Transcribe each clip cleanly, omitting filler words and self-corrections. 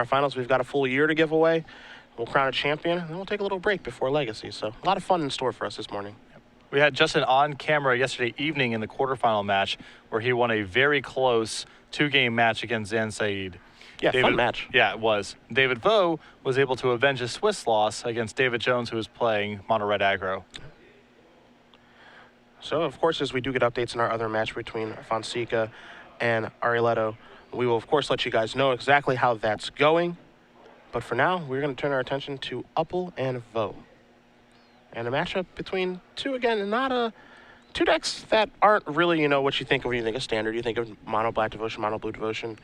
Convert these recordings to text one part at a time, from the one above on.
Finals, we've got a full year to give away. We'll crown a champion, and then we'll take a little break before Legacy. So a lot of fun in store for us this morning. We had Justin on camera yesterday evening in the quarterfinal match where he won a very close 2-game match against Zan Saeed. Yeah, fun match. Yeah, it was. David Vo was able to avenge a Swiss loss against David Jones, who was playing Mono Red Aggro. So, of course, as we do get updates in our other match between Fonseca and Ariletto, we will, of course, let you guys know exactly how that's going. But for now, we're going to turn our attention to Uppal and Vo. And a matchup between two, again, two decks that aren't really, what you think of when you think of Standard. You think of Mono Black Devotion, Mono Blue Devotion,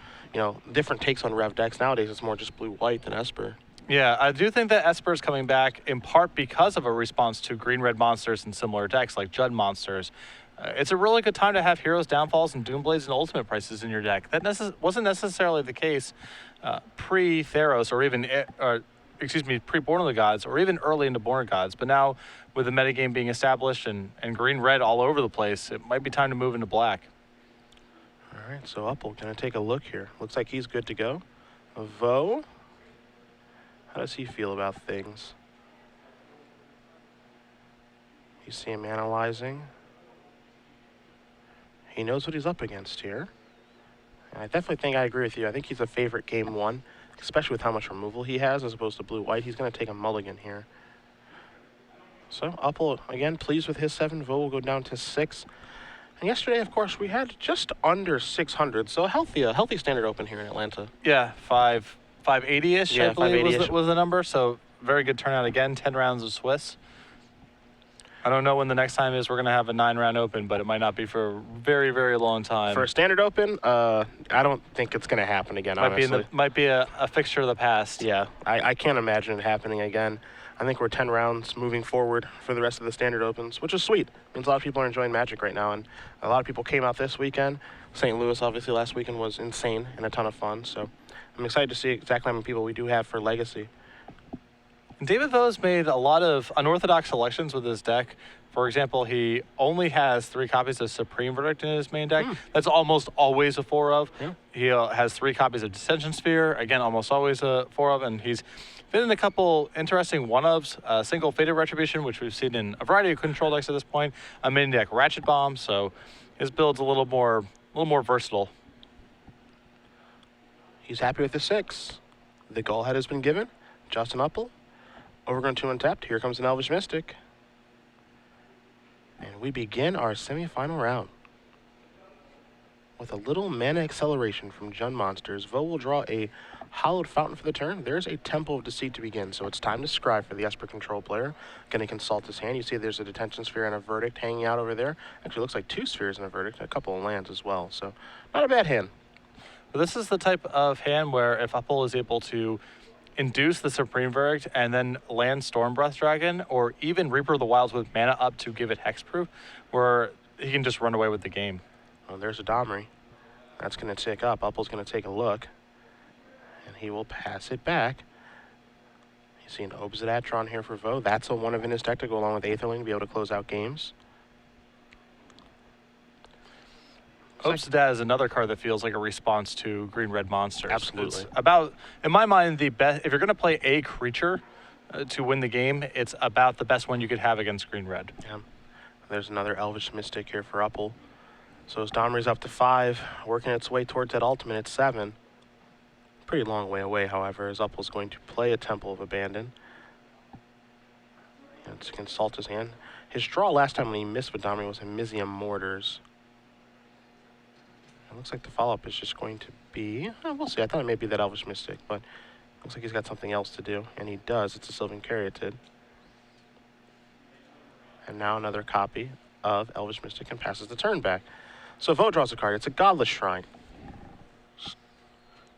different takes on Rev decks. Nowadays, it's more just Blue-White than Esper. Yeah, I do think that Esper is coming back in part because of a response to green-red monsters and similar decks like Judd monsters. It's a really good time to have Heroes, Downfalls, and Doomblades and Ultimate Prices in your deck. That wasn't necessarily the case pre-Theros or even, pre-Born of the Gods or even early into Born of Gods. But now with the metagame being established and green-red all over the place, it might be time to move into black. All right, so Uppal going to take a look here. Looks like he's good to go. Vo, how does he feel about things? You see him analyzing. He knows what he's up against here. And I definitely think I agree with you. I think he's a favorite game one, especially with how much removal he has as opposed to Blue-White. He's going to take a mulligan here. So Uppal, again, pleased with his 7. Vo will go down to 6. And yesterday, of course, we had just under 600, so a healthy standard open here in Atlanta. Yeah, 580-ish, yeah, I believe was the number. So very good turnout again, 10 rounds of Swiss. I don't know when the next time is we're going to have a 9-round open, but it might not be for a very, very long time. For a standard open, I don't think it's going to happen again, honestly. Might be a fixture of the past. Yeah, I can't imagine it happening again. I think we're 10 rounds moving forward for the rest of the standard opens, which is sweet. It means a lot of people are enjoying Magic right now, and a lot of people came out this weekend. St. Louis, obviously, last weekend was insane and a ton of fun, so I'm excited to see exactly how many people we do have for Legacy. David Vo's made a lot of unorthodox selections with his deck. For example, he only has 3 copies of Supreme Verdict in his main deck. That's almost always a 4 of. Yeah. He has 3 copies of Dissension Sphere, again, almost always a 4 of, and he's been in a couple interesting 1-ofs, single Fated Retribution, which we've seen in a variety of control decks at this point, a main deck Ratchet Bomb, so his build's a little more versatile. He's happy with the 6. The goal head has been given. Justin Uppal. Overgrown 2 untapped. Here comes an Elvish Mystic. And we begin our semifinal round. With a little mana acceleration from Jund Monsters, Vo will draw a Hallowed Fountain for the turn. There's a Temple of Deceit to begin, so it's time to scry for the Esper control player. Going to consult his hand. You see there's a Detention Sphere and a Verdict hanging out over there. Actually, looks like 2 spheres and a Verdict, a couple of lands as well. So not a bad hand. But this is the type of hand where if Uppal is able to induce the Supreme Verdict and then land Stormbreath Dragon or even Reaper of the Wilds with mana up to give it hexproof, where he can just run away with the game. Oh, there's a Domri. That's going to tick up. Uppal's going to take a look, and he will pass it back. You see an Obsidatron here for Vo. That's a 1 of in his deck to go along with Aetherling to be able to close out games. Obsidat is another card that feels like a response to green-red monsters. Absolutely. It's about, in my mind, the best. If you're going to play a creature to win the game, it's about the best one you could have against green-red. Yeah. There's another Elvish Mystic here for Uppal. So his Domri's up to 5, working its way towards that ultimate at 7. Pretty long way away, however, as Uppal's going to play a Temple of Abandon. And to consult his hand. His draw last time when he missed with Domri was Amizium Mortars. It looks like the follow-up is just going to be, we'll see. I thought it may be that Elvish Mystic, but looks like he's got something else to do, and he does. It's a Sylvan Caryatid. And now another copy of Elvish Mystic and passes the turn back. So Vo draws a card. It's a Godless Shrine.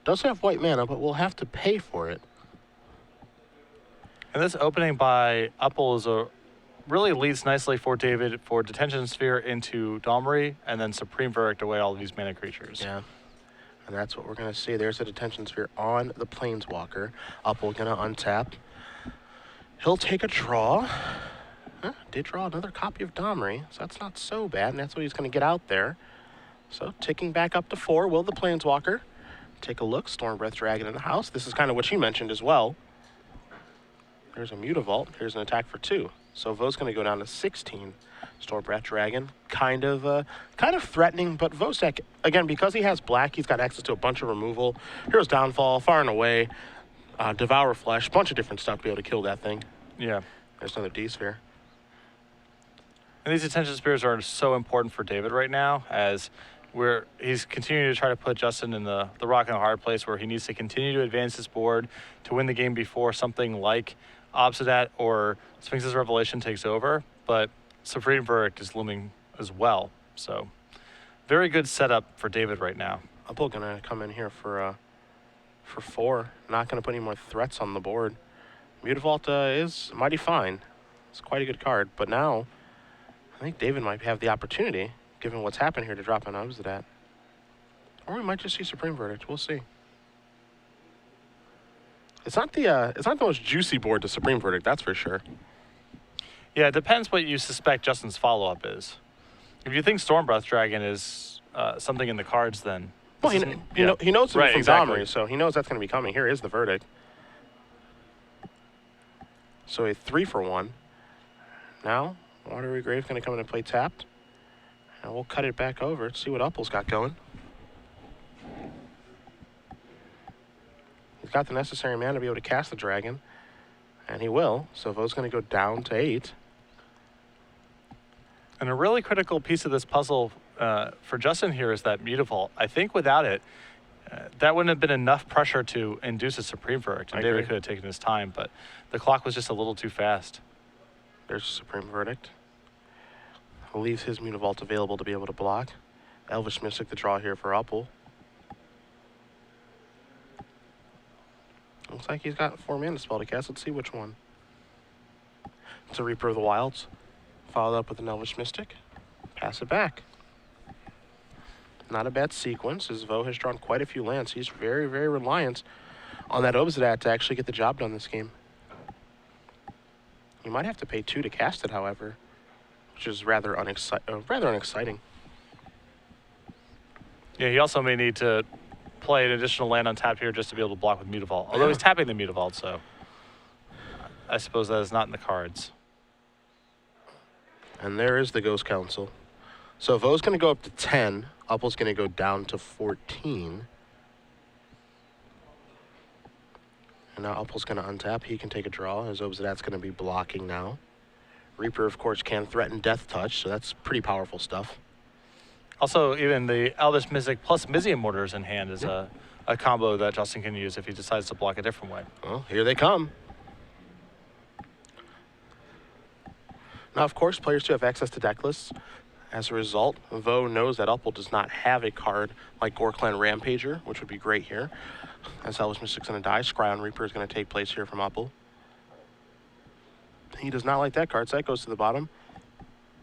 Does have white mana, but we'll have to pay for it. And this opening by Uppal is really leads nicely for David for Detention Sphere into Domri and then Supreme Verdict away all of these mana creatures. Yeah, and that's what we're going to see. There's a Detention Sphere on the Planeswalker. Uppal going to untap. He'll take a draw. Did draw another copy of Domri, so that's not so bad, and that's what he's going to get out there. So ticking back up to 4, will the Planeswalker take a look. Storm Breath Dragon in the house. This is kind of what you mentioned as well. There's a Mutavault. Here's an attack for 2. So Vo's going to go down to 16. Storm Breath Dragon, kind of threatening, but Vo's deck, again, because he has black, he's got access to a bunch of removal. Hero's Downfall, Far and Away, Devour Flesh, bunch of different stuff to be able to kill that thing. Yeah. There's another D-Sphere. And these attention spears are so important for David right now, as he's continuing to try to put Justin in the rock and the hard place where he needs to continue to advance his board to win the game before something like Obsidat or Sphinx's Revelation takes over. But Supreme Verdict is looming as well. So very good setup for David right now. Uppal gonna come in here for 4. Not gonna put any more threats on the board. Mutavault is mighty fine. It's quite a good card, but now I think David might have the opportunity, given what's happened here, to drop an Obsidat. Or we might just see Supreme Verdict. We'll see. It's not the most juicy board to Supreme Verdict, that's for sure. Yeah, it depends what you suspect Justin's follow-up is. If you think Storm Breath Dragon is something in the cards, then... Well, he knows it's from Domri, so he knows that's going to be coming. Here is the Verdict. So a 3-for-1. Now, Watery Grave going to come in and play tapped. And we'll cut it back over, see what Uppal's got going. He's got the necessary mana to be able to cast the dragon. And he will. So Vo's going to go down to 8. And a really critical piece of this puzzle for Justin here is that Mutavault. I think without it, that wouldn't have been enough pressure to induce a Supreme Verdict. And David could have taken his time, but the clock was just a little too fast. There's Supreme Verdict. Leaves his Mutavault available to be able to block. Elvish Mystic the draw here for Uppal. Looks like he's got 4 mana spell to cast. Let's see which one. It's a Reaper of the Wilds. Followed up with an Elvish Mystic. Pass it back. Not a bad sequence, as Vo has drawn quite a few lands. He's very, very reliant on that Obsidat to actually get the job done this game. You might have to pay 2 to cast it, however, which is rather unexciting. Yeah, he also may need to play an additional land on tap here just to be able to block with Mutavault. Although he's tapping the Mutavault, so I suppose that is not in the cards. And there is the Ghost Council. So Vo's going to go up to 10. Uppal's going to go down to 14. And now Uppal's going to untap. He can take a draw. His Obsidat's going to be blocking now. Reaper, of course, can threaten Death Touch, so that's pretty powerful stuff. Also, even the Elvish Mystic plus Mizium Mortars in hand is a combo that Justin can use if he decides to block a different way. Well, here they come. Now, of course, players do have access to deck lists. As a result, Vo knows that Uppal does not have a card like Gorklan Rampager, which would be great here. As Elvish Mystic's going to die, Scry on Reaper is going to take place here from Uppal. He does not like that card, so that goes to the bottom.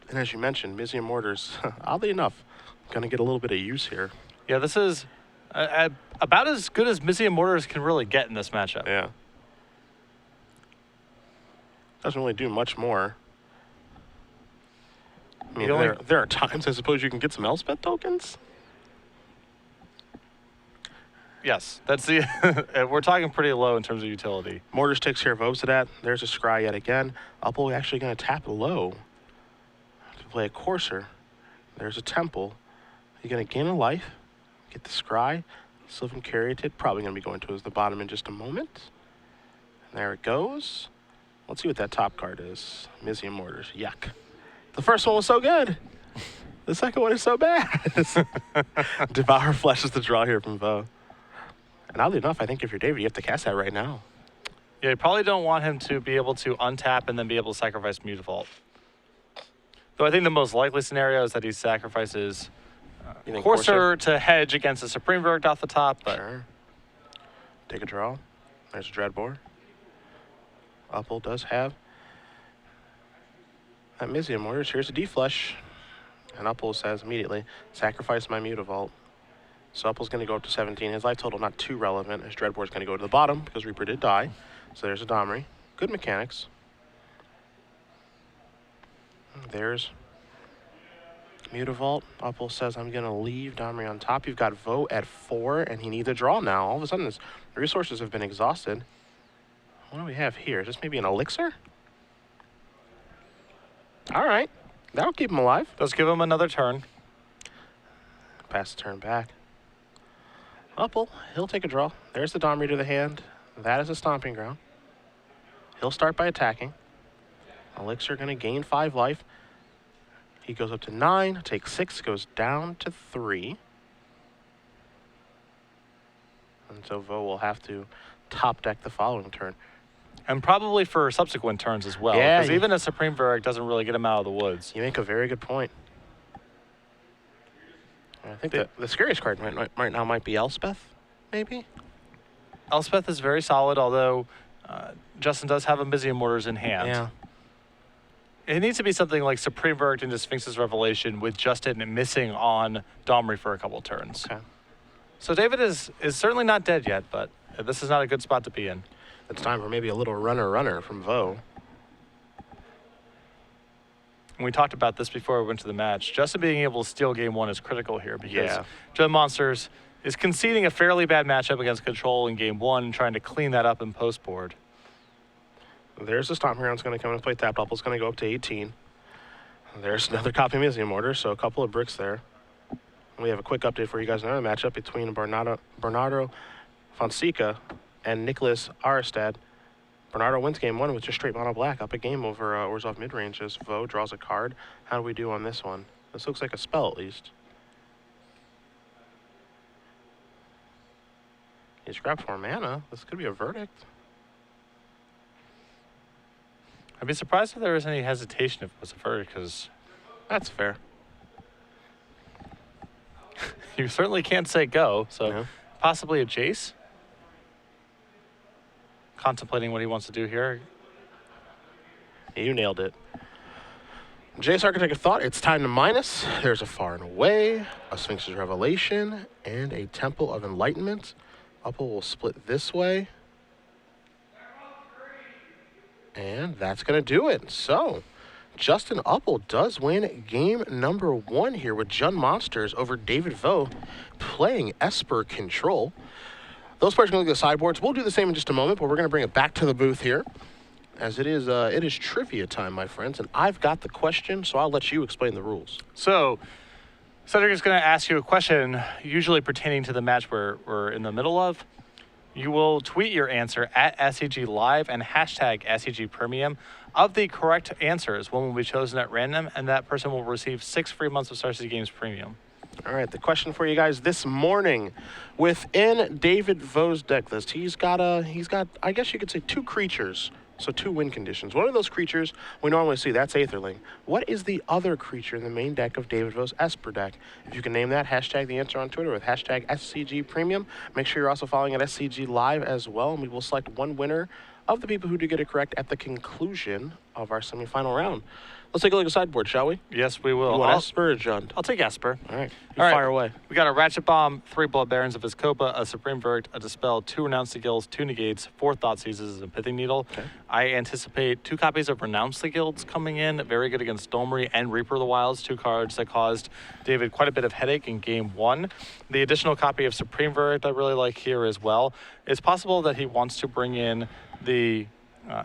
And as you mentioned, Mizium Mortars, oddly enough, going to get a little bit of use here. Yeah, this is about as good as Mizium Mortars can really get in this matchup. Yeah. Doesn't really do much more. I mean, there are times, I suppose, you can get some Elspeth tokens. Yes, that's the. We're talking pretty low in terms of utility. Mortars takes care of Obsidat. There's a Scry yet again. Uppal actually going to tap low to play a Courser. There's a Temple. He's going to gain a life, get the Scry. Sylvan Caryatid, probably going to be going to the bottom in just a moment. And there it goes. Let's see what that top card is. Mizium Mortars. Yuck. The first one was so good. The second one is so bad. Devour Flesh is the draw here from Vo. And oddly enough, I think if you're David, you have to cast that right now. Yeah, you probably don't want him to be able to untap and then be able to sacrifice Mutavault. Though I think the most likely scenario is that he sacrifices Courser to hedge against a Supreme Verdict off the top. But sure. Take a draw. There's a Dreadbore. Uppal does have that Mizium Mortars. Here's a D-Flush. And Uppal says immediately, sacrifice my Mutavault. So Uppal's going to go up to 17. His life total not too relevant. His Dreadbore's going to go to the bottom because Reaper did die. So there's a Domri. Good mechanics. There's Mutavault. Uppal says, I'm going to leave Domri on top. You've got Vo at 4, and he needs a draw now. All of a sudden, his resources have been exhausted. What do we have here? Just maybe an elixir? All right. That'll keep him alive. Let's give him another turn. Pass the turn back. Uppal, he'll take a draw. There's the Domri to the hand. That is a stomping ground. He'll start by attacking. Elixir going to gain 5 life. He goes up to 9, takes 6, goes down to 3. And so Vo will have to top deck the following turn. And probably for subsequent turns as well. Yeah, Because even a Supreme Verdict doesn't really get him out of the woods. You make a very good point. I think the scariest card right now might be Elspeth, maybe? Elspeth is very solid, although Justin does have a Mizium Mortars in hand. Yeah. It needs to be something like Supreme Verdict into Sphinx's Revelation with Justin missing on Domri for a couple turns. Okay. So David is certainly not dead yet, but this is not a good spot to be in. It's time for maybe a little runner from Vo. And we talked about this before we went to the match. Justin being able to steal game 1 is critical here because Yeah. Gen Monsters is conceding a fairly bad matchup against Control in game 1 and trying to clean that up in post board. There's the Stomping Ground's going to come into play. Tapped Uppal's going to go up to 18. There's another copy of Mizium Mortar, so a couple of bricks there. We have a quick update for you guys. Another matchup between Bernardo Fonseca and Nicholas Aristad. Bernardo wins game 1 with just straight mono black. Up a game over Orzhov midrange as Vo draws a card. How do we do on this one? This looks like a spell at least. He's grabbed 4 mana. This could be a verdict. I'd be surprised if there was any hesitation if it was a verdict, because That's fair. you certainly can't say go, so Yeah. possibly a Jace. Contemplating what he wants to do here. You nailed it. Jace Architect of Thought, it's time to minus. There's a Far and Away, a Sphinx's Revelation, and a Temple of Enlightenment. Uppal will split this way. And that's going to do it. So, Justin Uppal does win game number 1 here with Jund Monsters over David Vo playing Esper Control. Those players are going to look at the sideboards. We'll do the same in just a moment, but we're going to bring it back to the booth here, as it is trivia time, my friends, and I've got the question, so I'll let you explain the rules. So, Cedric is going to ask you a question, usually pertaining to the match we're in the middle of. You will tweet your answer at SCG Live and hashtag SCG Premium. Of the correct answers, one will be chosen at random, and that person will receive 6 free months of Star City Games Premium. All right, the question for you guys this morning. Within David Vo's deck list, he's got, I guess you could say, 2 creatures. So 2 win conditions. One of those creatures we normally see, that's Aetherling. What is the other creature in the main deck of David Vo's Esper deck? If you can name that, hashtag the answer on Twitter with hashtag SCG Premium. Make sure you're also following at SCG Live as well, and we will select one winner of the people who do get it correct at the conclusion of our semifinal round. Let's take a look at the sideboard, shall we? Yes, we will. You want Esper or Jund? I'll take Esper. All right, All right. fire away. We got a Ratchet Bomb, 3 Blood Barons of Vizkopa, a Supreme Verdict, a Dispel, 2 Renounce the Guilds, 2 Negates, 4 Thoughtseizes, and Pithing Needle. Okay. I anticipate 2 copies of Renounce the Guilds coming in, very good against Domri and Reaper of the Wilds, 2 cards that caused David quite a bit of headache in game 1. The additional copy of Supreme Verdict I really like here as well. It's possible that he wants to bring in the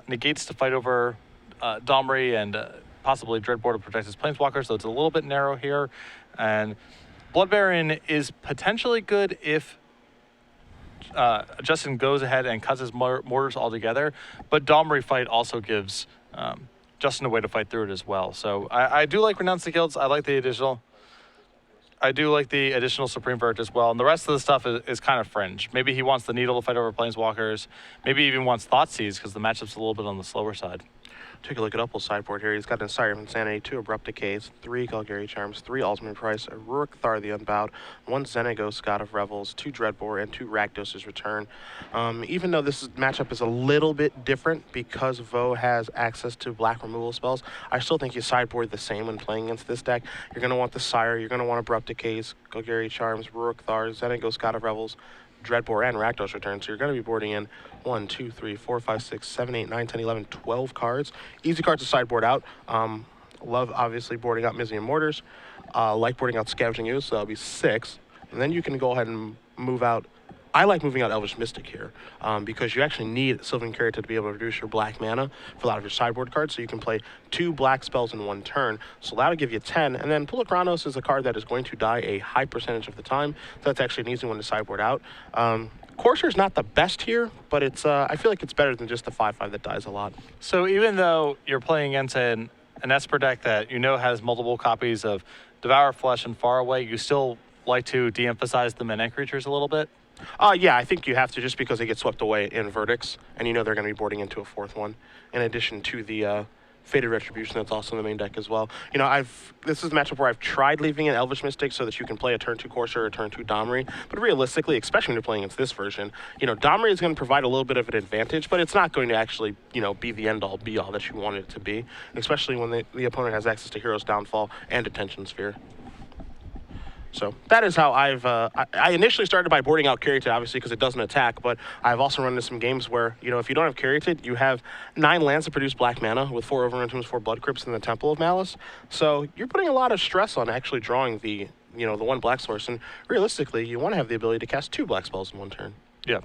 Negates to fight over Domri and possibly Dreadboard to protect his Planeswalker, so it's a little bit narrow here. And Blood Baron is potentially good if Justin goes ahead and cuts his mortars altogether, but Domri fight also gives Justin a way to fight through it as well. So I do like Renounce the Guilds. I do like the additional Supreme Verdict as well. And the rest of the stuff is kind of fringe. Maybe he wants the Needle to fight over Planeswalkers. Maybe he even wants Thoughtseize because the matchup's a little bit on the slower side. Take a look at Uppal's sideboard here. He's got an Ensire of Insanity, 2 Abrupt Decays, 3 Golgari Charms, 3 Ultimate Price, a Rurik Thar the Unbowed, 1 Xenagos God of Revels, 2 Dreadbore, and 2 Rakdos' Return. Even though this matchup is a little bit different because Vo has access to black removal spells, I still think you sideboard the same when playing against this deck. You're going to want the Sire, you're going to want Abrupt Decays, Golgari Charms, Rurik Thar, Xenagos God of Revels, Dreadbore, and Rakdos Return. So you're going to be boarding in 1, 2, 3, 4, 5, 6, 7, 8, 9, 10, 11, 12 cards. Easy cards to sideboard out. Love, obviously, boarding out Mizium Mortars. like boarding out Scavenging Ooze, so that'll be 6. And then you can go ahead and move out. I like moving out Elvish Mystic here because you actually need Sylvan Carrier to be able to reduce your black mana for a lot of your sideboard cards, so you can play 2 black spells in 1 turn. So that'll give you 10. And then Pulakranos is a card that is going to die a high percentage of the time, so that's actually an easy one to sideboard out. Courser's not the best here, but it's I feel like it's better than just the 5/5 that dies a lot. So even though you're playing against an Esper deck that you know has multiple copies of Devour Flesh and Far Away, you still like to de-emphasize the mana creatures a little bit? Yeah, I think you have to, just because they get swept away in verdicts, and you know they're going to be boarding into a 4th one, in addition to the Fated Retribution that's also in the main deck as well. You know, this is a matchup where I've tried leaving an Elvish Mystic so that you can play a turn 2 Courser or a turn 2 Domri, but realistically, especially when you're playing against this version, you know, Domri is going to provide a little bit of an advantage, but it's not going to actually, you know, be the end-all, be-all that you want it to be, especially when the opponent has access to Hero's Downfall and Attention Sphere. So that is how I initially started by boarding out Caryatid, obviously, because it doesn't attack, but I've also run into some games where, you know, if you don't have Caryatid, you have 9 lands that produce black mana with 4 Overrun Tombs, 4 Blood Crypts, and the Temple of Malice. So you're putting a lot of stress on actually drawing the, you know, the 1 black source, and realistically, you want to have the ability to cast 2 black spells in 1 turn. Yeah.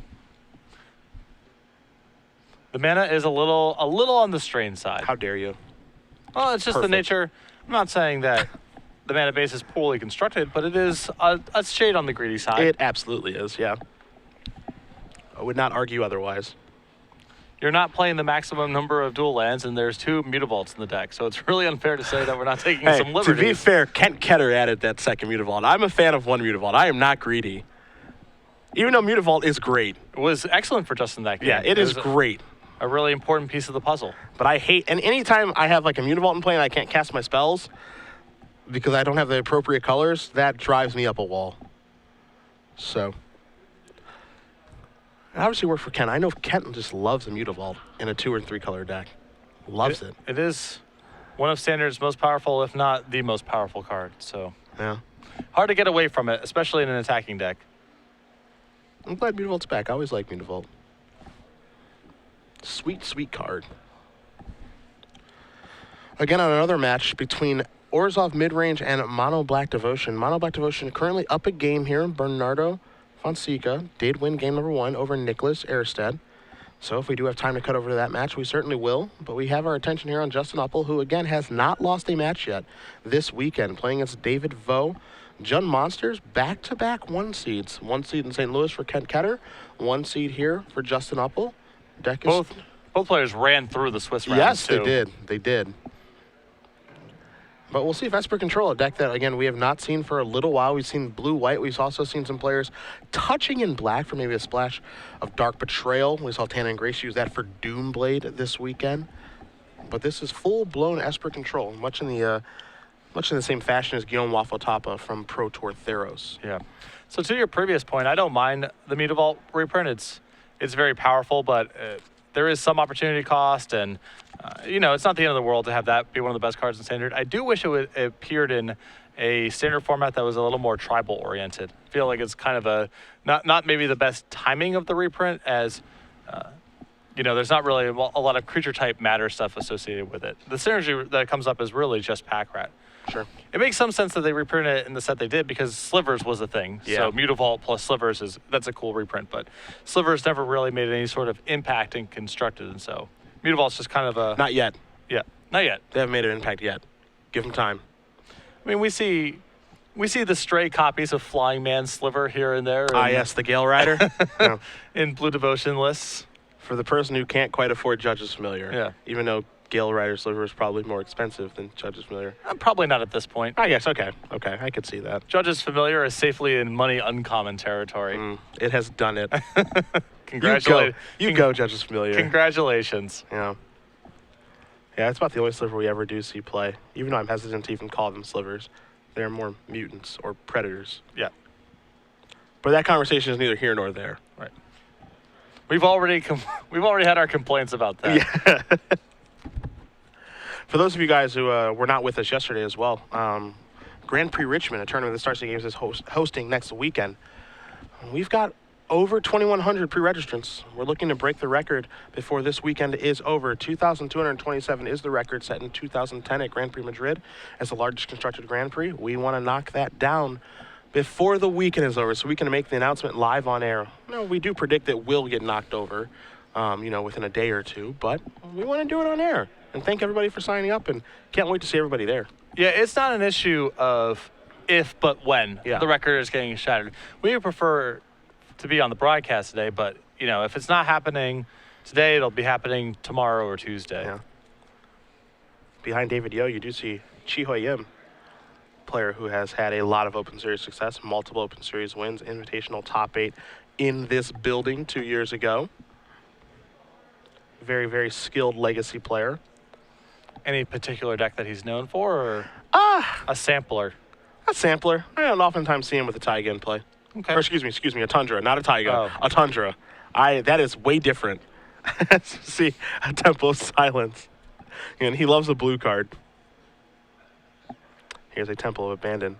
The mana is a little on the strain side. How dare you? Well, it's just the nature. I'm not saying that the mana base is poorly constructed, but it is a shade on the greedy side. It absolutely is, yeah. I would not argue otherwise. You're not playing the maximum number of dual lands, and there's 2 Mutavaults in the deck, so it's really unfair to say that we're not taking some liberties. To be fair, Kent Ketter added that 2nd Mutavault. I'm a fan of 1 Mutavault. I am not greedy. Even though Mutavault is great. It was excellent for just in that game. Yeah, it is great. A really important piece of the puzzle. But I hate, and anytime I have like a Mutavault in play and I can't cast my spells because I don't have the appropriate colors, that drives me up a wall. So, it obviously worked for Kent. I know Kent just loves a Mutavault in a 2 or 3 color deck. Loves it. It is one of Standard's most powerful, if not the most powerful card. So, yeah, hard to get away from it, especially in an attacking deck. I'm glad Mutavault's back. I always like Mutavault. Sweet, sweet card. Again, on another match between Orzhov Midrange and Mono Black Devotion. Mono Black Devotion currently up a game here. Bernardo Fonseca did win game number 1 over Nicholas Erstead. So if we do have time to cut over to that match, we certainly will. But we have our attention here on Justin Uppal, who again has not lost a match yet this weekend, playing against David Vo. Jun Monsters, back-to-back 1 seeds. 1 seed in St. Louis for Kent Ketter, 1 seed here for Justin Uppal. Deck is... Both players ran through the Swiss rounds, yes, too. they did. They did. But we'll see if Esper Control, a deck that, again, we have not seen for a little while. We've seen blue-white. We've also seen some players touching in black for maybe a splash of Dark Betrayal. We saw Tana and Grace use that for Doomblade this weekend. But this is full-blown Esper Control, much in the same fashion as Guillaume Wafotapa from Pro Tour Theros. Yeah. So to your previous point, I don't mind the Mutavault reprint. It's very powerful, but there is some opportunity cost, and you know, it's not the end of the world to have that be one of the best cards in Standard. I do wish it appeared in a Standard format that was a little more tribal oriented. I feel like it's kind of a not maybe the best timing of the reprint, as you know, there's not really a lot of creature type matter stuff associated with it. The synergy that comes up is really just Pack Rat. Sure. It makes some sense that they reprinted it in the set they did because Slivers was a thing. Yeah. So Mutavault plus Slivers that's a cool reprint, but Slivers never really made any sort of impact and constructed, and so Mutavault's just kind of a... Not yet. Yeah, not yet. They haven't made an impact yet. Give them time. I mean, we see the stray copies of Flying Man Sliver here and there. Yes, the Gale Rider. No. In Blue Devotion lists. For the person who can't quite afford Judge's Familiar. Yeah. Even though Gale Rider Sliver is probably more expensive than Judge's Familiar. Probably not at this point. I guess, okay. Okay, I could see that. Judge's Familiar is safely in money uncommon territory. It has done it. Congratulations. You go, Judge's Familiar. Congratulations. Yeah. Yeah, it's about the only sliver we ever do see play. Even though I'm hesitant to even call them slivers. They're more mutants or predators. Yeah. But that conversation is neither here nor there. Right. We've already had our complaints about that. Yeah. For those of you guys who were not with us yesterday as well, Grand Prix Richmond, a tournament that starts the games, is hosting next weekend. We've got over 2,100 pre-registrants. We're looking to break the record before this weekend is over. 2,227 is the record set in 2010 at Grand Prix Madrid as the largest constructed Grand Prix. We want to knock that down before the weekend is over so we can make the announcement live on air. No, we do predict that we'll get knocked over, within a day or two, but we want to do it on air. And thank everybody for signing up, and can't wait to see everybody there. Yeah, it's not an issue of if but when Yeah. the record is getting shattered. We would prefer to be on the broadcast today, but if it's not happening today, it'll be happening tomorrow or Tuesday. Yeah. Behind David Yo, you do see Chi Hoi Yim, player who has had a lot of Open Series success, multiple Open Series wins, invitational top 8 in this building 2 years ago. Very, very skilled legacy player. Any particular deck that he's known for, or a sampler? A sampler. I don't oftentimes see him with a Taiga in play. Okay. Or excuse me, a Tundra, not a Taiga, Oh. a Tundra. That is way different. See, a Temple of Silence. And he loves the blue card. Here's a Temple of Abandon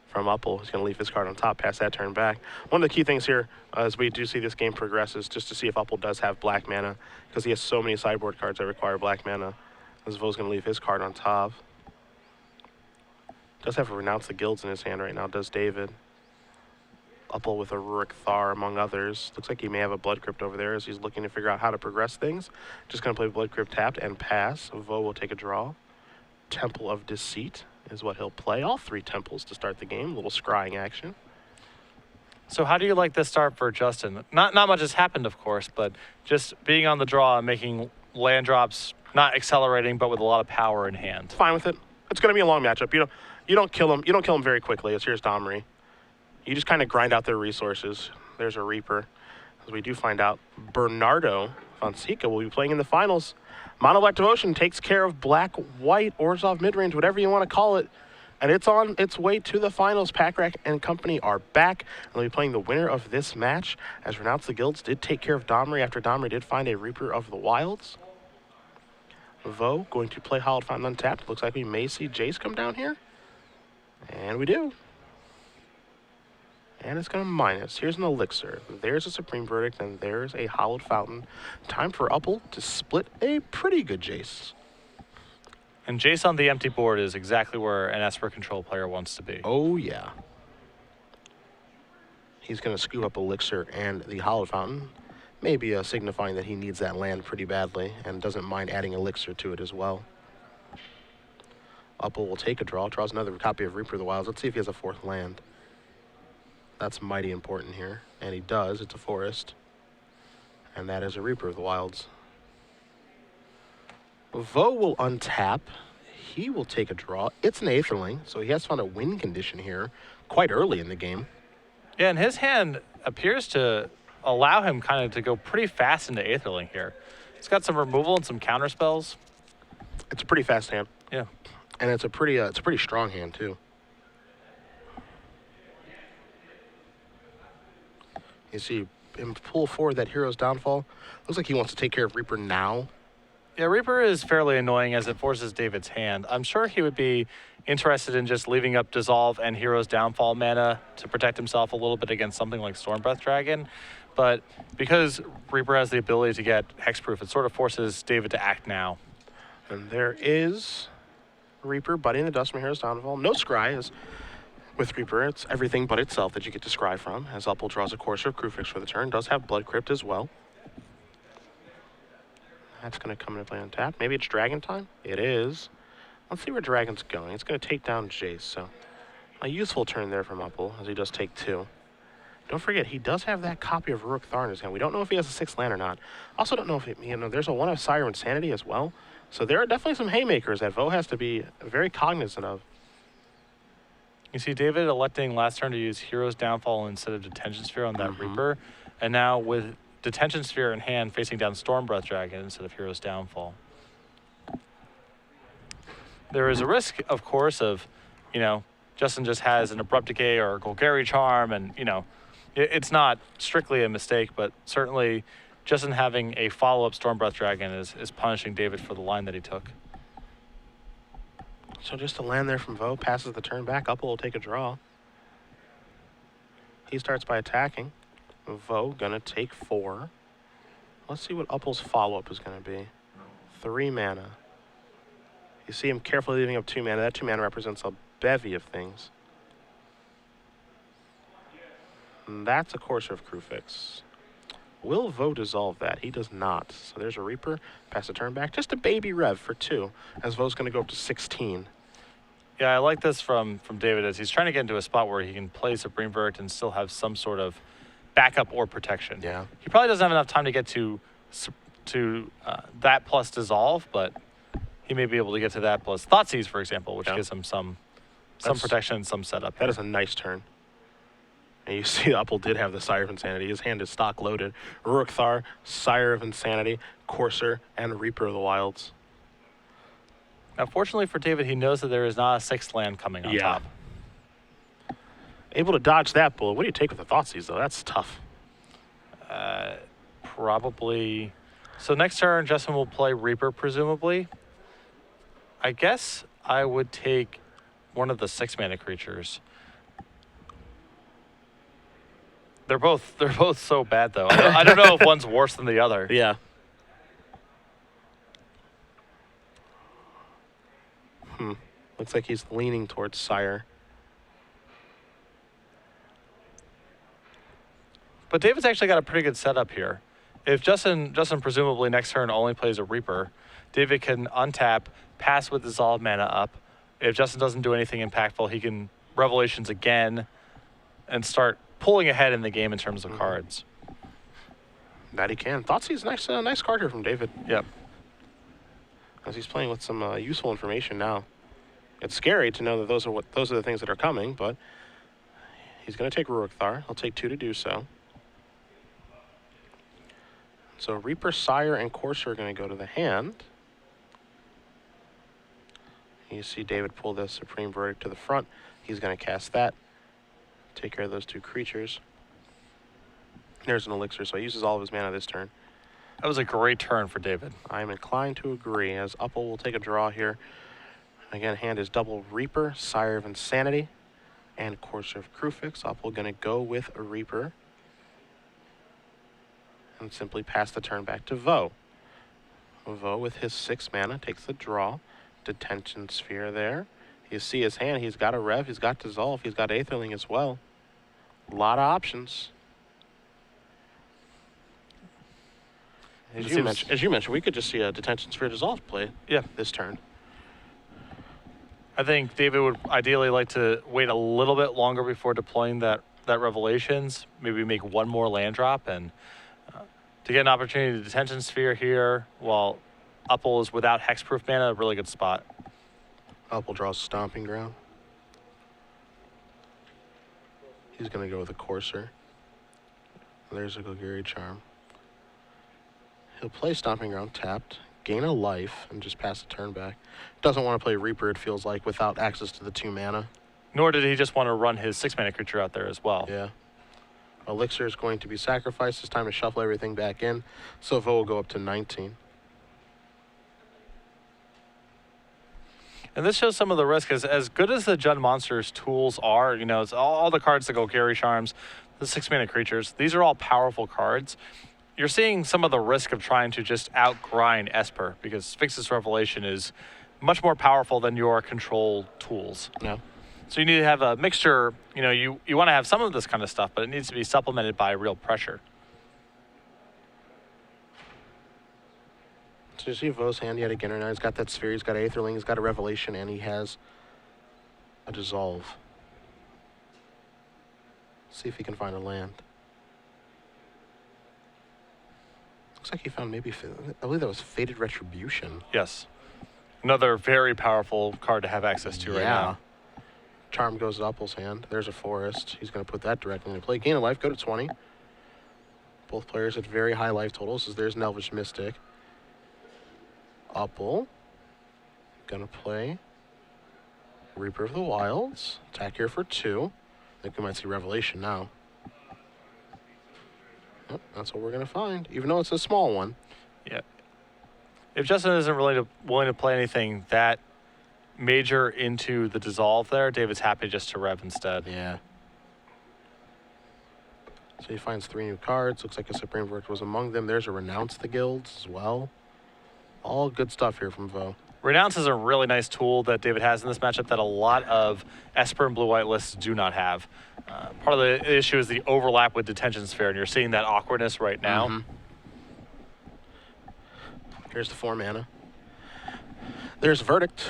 from Uppal. He's going to leave his card on top, pass that turn back. One of the key things here, as we do see this game progress, is just to see if Uppal does have black mana, because he has so many sideboard cards that require black mana. As Vo's going to leave his card on top. Does have a Renounce the Guilds in his hand right now, does David. Uppal with a Rurik Thar, among others. Looks like he may have a Blood Crypt over there as he's looking to figure out how to progress things. Just going to play Blood Crypt tapped and pass. Vo will take a draw. Temple of Deceit is what he'll play. All 3 temples to start the game. A little scrying action. So how do you like this start for Justin? Not much has happened, of course, but just being on the draw and making land drops, not accelerating, but with a lot of power in hand. Fine with it. It's going to be a long matchup. You don't kill him. You don't kill him very quickly. Here's Domri. You just kind of grind out their resources. There's a Reaper. As we do find out, Bernardo Fonseca will be playing in the finals. Mono Black Devotion takes care of Black White, Orzhov midrange, whatever you want to call it. And it's on its way to the finals. Packrack and company are back. And they'll be playing the winner of this match, as Renounce the Guilds did take care of Domri after Domri did find a Reaper of the Wilds. Vo going to play Hallowed Fountain untapped. Looks like we may see Jace come down here. And we do. And it's going to minus. Here's an Elixir. There's a Supreme Verdict, and there's a Hallowed Fountain. Time for Uppal to split a pretty good Jace. And Jace on the empty board is exactly where an Esper control player wants to be. Oh, yeah. He's going to scoop up Elixir and the Hallowed Fountain. Maybe signifying that he needs that land pretty badly and doesn't mind adding Elixir to it as well. Uppal will take a draw, draws another copy of Reaper of the Wilds. Let's see if he has a 4th land. That's mighty important here. And he does. It's a forest. And that is a Reaper of the Wilds. Vo will untap. He will take a draw. It's an Aetherling, so he has found a win condition here quite early in the game. Yeah, and his hand appears to allow him kind of to go pretty fast into Aetherling here. It's got some removal and some counter spells. It's a pretty fast hand. Yeah. And it's a pretty strong hand, too. You see him pull forward that Hero's Downfall. Looks like he wants to take care of Reaper now. Yeah, Reaper is fairly annoying as it forces David's hand. I'm sure he would be interested in just leaving up Dissolve and Hero's Downfall mana to protect himself a little bit against something like Stormbreath Dragon. But because Reaper has the ability to get hexproof, it sort of forces David to act now. And there is Reaper budding the dust from Hero's Downfall. No scry, as with Reaper, it's everything but itself that you get to scry from, as Uppal draws a Courser of Crewfix for the turn. Does have Blood Crypt as well. That's going to come into play on tap. Maybe it's Dragon time? It is. Let's see where Dragon's going. It's going to take down Jace, so a useful turn there from Uppal, as he does take 2. Don't forget, he does have that copy of Rurik Thar in his hand. We don't know if he has a 6th land or not. Also don't know if there's a 1 of Sire Insanity as well. So there are definitely some haymakers that Vo has to be very cognizant of. You see David electing last turn to use Hero's Downfall instead of Detention Sphere on that Reaper. And now with Detention Sphere in hand, facing down Stormbreath Dragon instead of Hero's Downfall. There is a risk, of course, of, Justin just has an Abrupt Decay or a Golgari Charm, and, it's not strictly a mistake, but certainly Justin having a follow-up Stormbreath Dragon is punishing David for the line that he took. So just a land there from Vo, passes the turn back. Uppal will take a draw. He starts by attacking. Vo gonna take 4. Let's see what Uppal's follow-up is gonna be. 3 mana. You see him carefully leaving up 2 mana. That 2 mana represents a bevy of things. And that's a Courser of Crufix. Will Vo dissolve that? He does not. So there's a Reaper. Pass the turn back. Just a baby rev for 2, as Vo's going to go up to 16. Yeah, I like this from David as he's trying to get into a spot where he can play Supreme Verdict and still have some sort of backup or protection. Yeah. He probably doesn't have enough time to get to that plus dissolve, but he may be able to get to that plus Thoughtseize, for example, which gives him some protection and some setup. That is a nice turn. And you see Uppal did have the Sire of Insanity. His hand is stock loaded. Uruk-thar, Sire of Insanity, Courser, and Reaper of the Wilds. Now, fortunately for David, he knows that there is not a 6th land coming on top. Able to dodge that bullet. What do you take with the Thoughtseize, though? That's tough. Probably. So next turn, Justin will play Reaper, presumably. I guess I would take one of the 6-mana creatures. They're both so bad, though. I don't know if one's worse than the other. Yeah. Looks like he's leaning towards Sire. But David's actually got a pretty good setup here. If Justin presumably next turn only plays a Reaper, David can untap, pass with Dissolve mana up. If Justin doesn't do anything impactful, he can Revelations again and start pulling ahead in the game in terms of cards. That he can. Thoughtseize, nice card here from David. Yep. As he's playing with some useful information now. It's scary to know that those are the things that are coming, but he's going to take Uruk-thar. He'll take 2 to do so. So Reaper, Sire, and Courser are going to go to the hand. You see David pull the Supreme Verdict to the front. He's going to cast that. Take care of those 2 creatures. There's an Elixir, so he uses all of his mana this turn. That was a great turn for David. I'm inclined to agree, as Uppal will take a draw here. Again, hand is double Reaper, Sire of Insanity, and Courser of Crufix. Uppal going to go with a Reaper. And simply pass the turn back to Vo. Vo, with his 6 mana, takes the draw. Detention Sphere there. You see his hand. He's got a Rev. He's got Dissolve. He's got Aetherling as well. A lot of options. As you mentioned, we could just see a Detention Sphere Dissolve play this turn. I think David would ideally like to wait a little bit longer before deploying that Revelations. Maybe make one more land drop and to get an opportunity to Detention Sphere here while Uppal is without Hexproof mana, a really good spot. Uppal draws Stomping Ground. He's going to go with a Courser. There's a Golgari Charm. He'll play Stomping Ground tapped, gain a life, and just pass the turn back. Doesn't want to play Reaper, it feels like, without access to the 2 mana. Nor did he just want to run his 6-mana creature out there as well. Yeah. Elixir is going to be sacrificed. It's time to shuffle everything back in. So Vo will go up to 19. And this shows some of the risk. As good as the Jund Monsters tools are, you know, it's all the cards that go Golgari Charms, the 6-mana creatures, these are all powerful cards. You're seeing some of the risk of trying to just outgrind Esper because Sphinx's Revelation is much more powerful than your control tools. No. So you need to have a mixture. You know, you want to have some of this kind of stuff, but it needs to be supplemented by real pressure. So you see Vo's hand yet again right now. He's got that Sphere, he's got Aetherling, he's got a Revelation, and he has a Dissolve. See if he can find a land. Looks like he found maybe, I believe that was Fated Retribution. Yes. Another very powerful card to have access to right now. Charm goes to Uppal's hand. There's a Forest. He's going to put that directly into play. Gain a life, go to 20. Both players at very high life totals. So there's an Elvish Mystic. Uppal. Going to play Reaper of the Wilds. Attack here for 2. I think we might see Revelation now. Yep, that's what we're going to find, even though it's a small one. Yeah. If Justin isn't really willing to play anything that major into the Dissolve there, David's happy just to Rev instead. Yeah. So he finds 3 new cards. Looks like a Supreme Verdict was among them. There's a Renounce the Guilds as well. All good stuff here from Vo. Renounce is a really nice tool that David has in this matchup that a lot of Esper and blue-white lists do not have. Part of the issue is the overlap with Detention Sphere, and you're seeing that awkwardness right now. Here's the 4 mana. There's Verdict.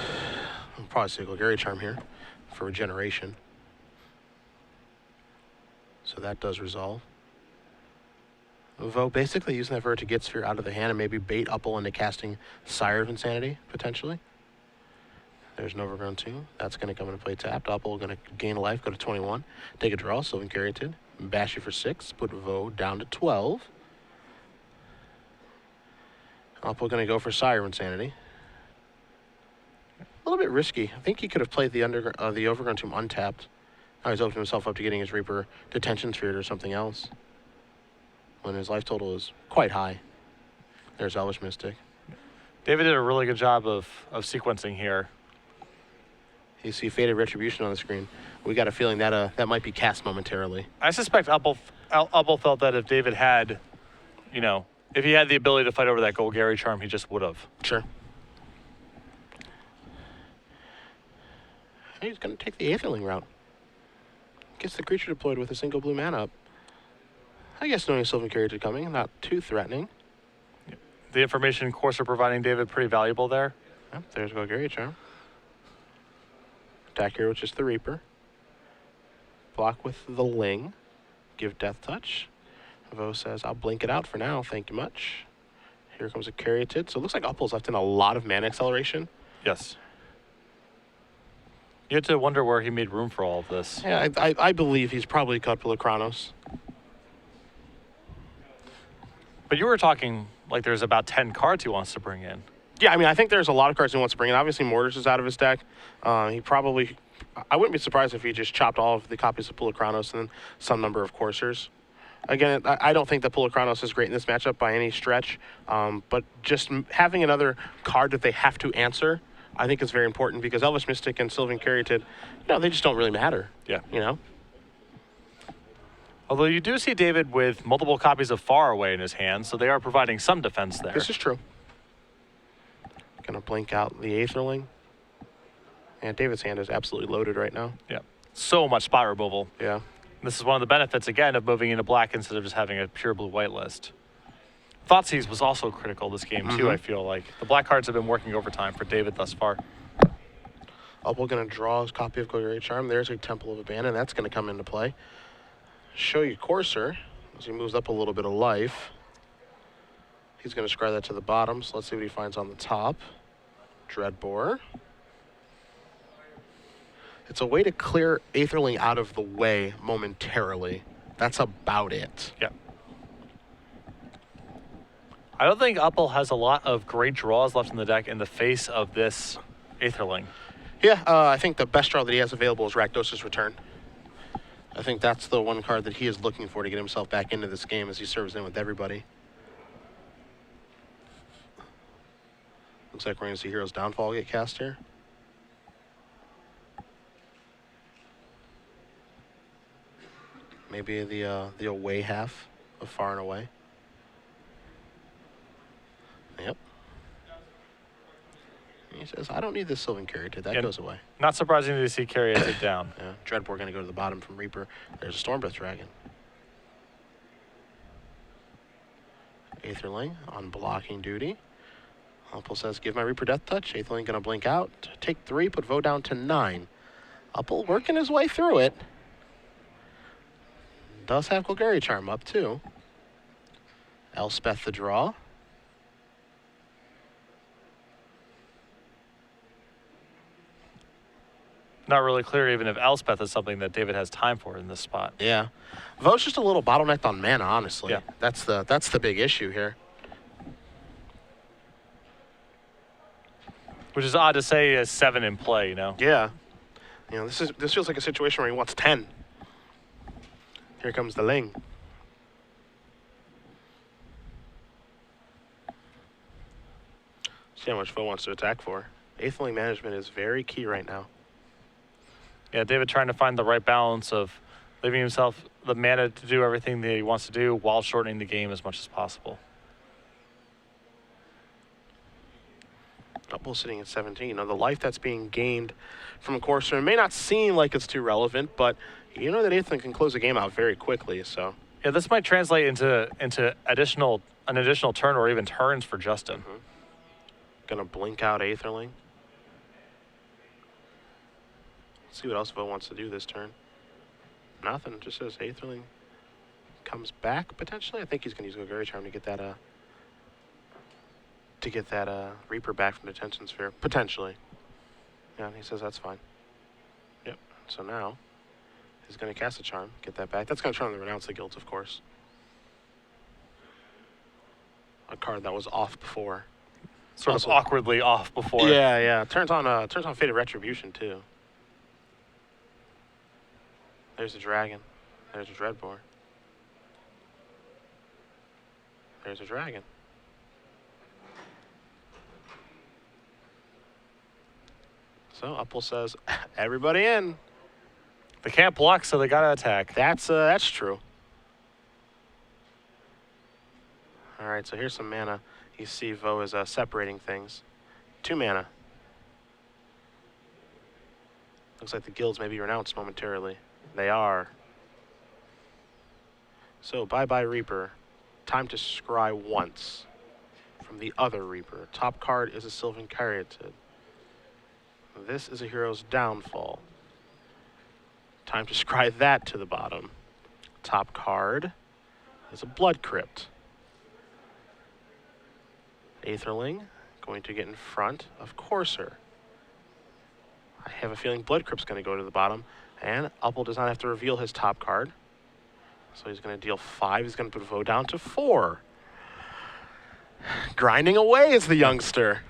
I'll probably see a Golgari Charm here for regeneration. So that does resolve. Vo basically using that Verdict to get Sphere out of the hand and maybe bait Uppal into casting Sire of Insanity, potentially. There's an Overgrown 2. That's going to come into play tapped. Uppal going to gain a life, go to 21. Take a draw, Sylvan-Caryatid. Bash you for 6. Put Vo down to 12. Uppal going to go for Sire of Insanity. A little bit risky. I think he could have played the Overgrown Tomb untapped. Now he's opened himself up to getting his Reaper Detention Sphere or something else, when his life total is quite high. There's Elvish Mystic. David did a really good job of sequencing here. You see Faded Retribution on the screen. We got a feeling that that might be cast momentarily. I suspect Uppal felt that if David had, if he had the ability to fight over that Golgari Charm, he just would have. Sure. He's going to take the Aetherling route. Gets the creature deployed with a single blue mana up. I guess knowing Sylvan-Caryatid coming, not too threatening. The information Corsair providing David pretty valuable there. Yep, there's Golgari Charm. Attack here, which is the Reaper. Block with the Ling. Give Death Touch. Vo says, I'll blink it out for now, thank you much. Here comes a Caryatid. So it looks like Uppal's left in a lot of mana acceleration. Yes. You had to wonder where he made room for all of this. Yeah, I believe he's probably cut Pulachronos. But you were talking like there's about 10 cards he wants to bring in. Yeah, I mean, I think there's a lot of cards he wants to bring in. Obviously, Mortars is out of his deck. He probably... I wouldn't be surprised if he just chopped all of the copies of Pulachronos and then some number of Coursers. Again, I don't think that Pulachronos is great in this matchup by any stretch, but just having another card that they have to answer, I think is very important, because Elvish Mystic and Sylvan-Caryatid, they just don't really matter. Yeah. Although you do see David with multiple copies of Far Away in his hand, so they are providing some defense there. This is true. Gonna blink out the Aetherling. And David's hand is absolutely loaded right now. Yeah. So much spot removal. Yeah. This is one of the benefits, again, of moving into black instead of just having a pure blue-white list. Thoughtseize was also critical this game, too, I feel like. The black cards have been working overtime for David thus far. Uppal going to draw his copy of Golgari Charm. There's a Temple of Abandon. That's going to come into play. Show you Corsair as he moves up a little bit of life. He's going to scry that to the bottom, so let's see what he finds on the top. Dreadbore. It's a way to clear Aetherling out of the way momentarily. That's about it. Yeah. I don't think Uppal has a lot of great draws left in the deck in the face of this Aetherling. Yeah, I think the best draw that he has available is Rakdos' Return. I think that's the one card that he is looking for to get himself back into this game as he serves in with everybody. Looks like we're going to see Hero's Downfall get cast here. Maybe the away half of Far and Away. Yep. He says, I don't need this Sylvan-Caryatid. That goes away. Not surprising to see Caryatid down. Yeah. Dreadbore going to go to the bottom from Reaper. There's a Stormbreath Dragon. Aetherling on blocking duty. Uppal says, give my Reaper Death Touch. Aetherling going to blink out. Take 3, put Vo down to 9. Uppal working his way through it. Does have Golgari Charm up, too. Elspeth the draw. Not really clear even if Elspeth is something that David has time for in this spot. Yeah. Vo's just a little bottlenecked on mana, honestly. Yeah. That's the big issue here. Which is odd to say as 7 in play, Yeah. This feels like a situation where he wants 10. Here comes the Ling. See how much Vo wants to attack for. Aetherling management is very key right now. Yeah, David trying to find the right balance of leaving himself the mana to do everything that he wants to do while shortening the game as much as possible. Uppal sitting at 17. You know, the life that's being gained from a Corsair may not seem like it's too relevant, but you know that Aetherling can close the game out very quickly, so. Yeah, this might translate into an additional turn or even turns for Justin. Gonna blink out Aetherling. Let's see what else Vo wants to do this turn. Nothing, just says Aetherling comes back potentially. I think he's gonna use Golgari Charm to get that Reaper back from the Detention Sphere. Potentially. Yeah, and he says that's fine. Yep. So now he's gonna cast a charm, get that back. That's gonna turn on the Renounce the Guilds, of course. A card that was off before. Sort of awkwardly off before. Yeah, yeah. Turns on Fated Retribution too. There's a dragon. There's a Dreadbore. There's a dragon. So Uppal says, everybody in. They can't block, so they gotta attack. That's true. All right, so here's some mana. You see Vo is separating things. 2 mana. Looks like the guilds may be renounced momentarily. They are. So bye-bye Reaper. Time to scry once from the other Reaper. Top card is a Sylvan Caryatid. This is a hero's downfall. Time to scry that to the bottom. Top card is a Blood Crypt. Aetherling going to get in front of Corsair. I have a feeling Blood Crypt's going to go to the bottom, and Uppal does not have to reveal his top card. So he's going to deal 5. He's going to put Vo down to 4. Grinding away is the youngster.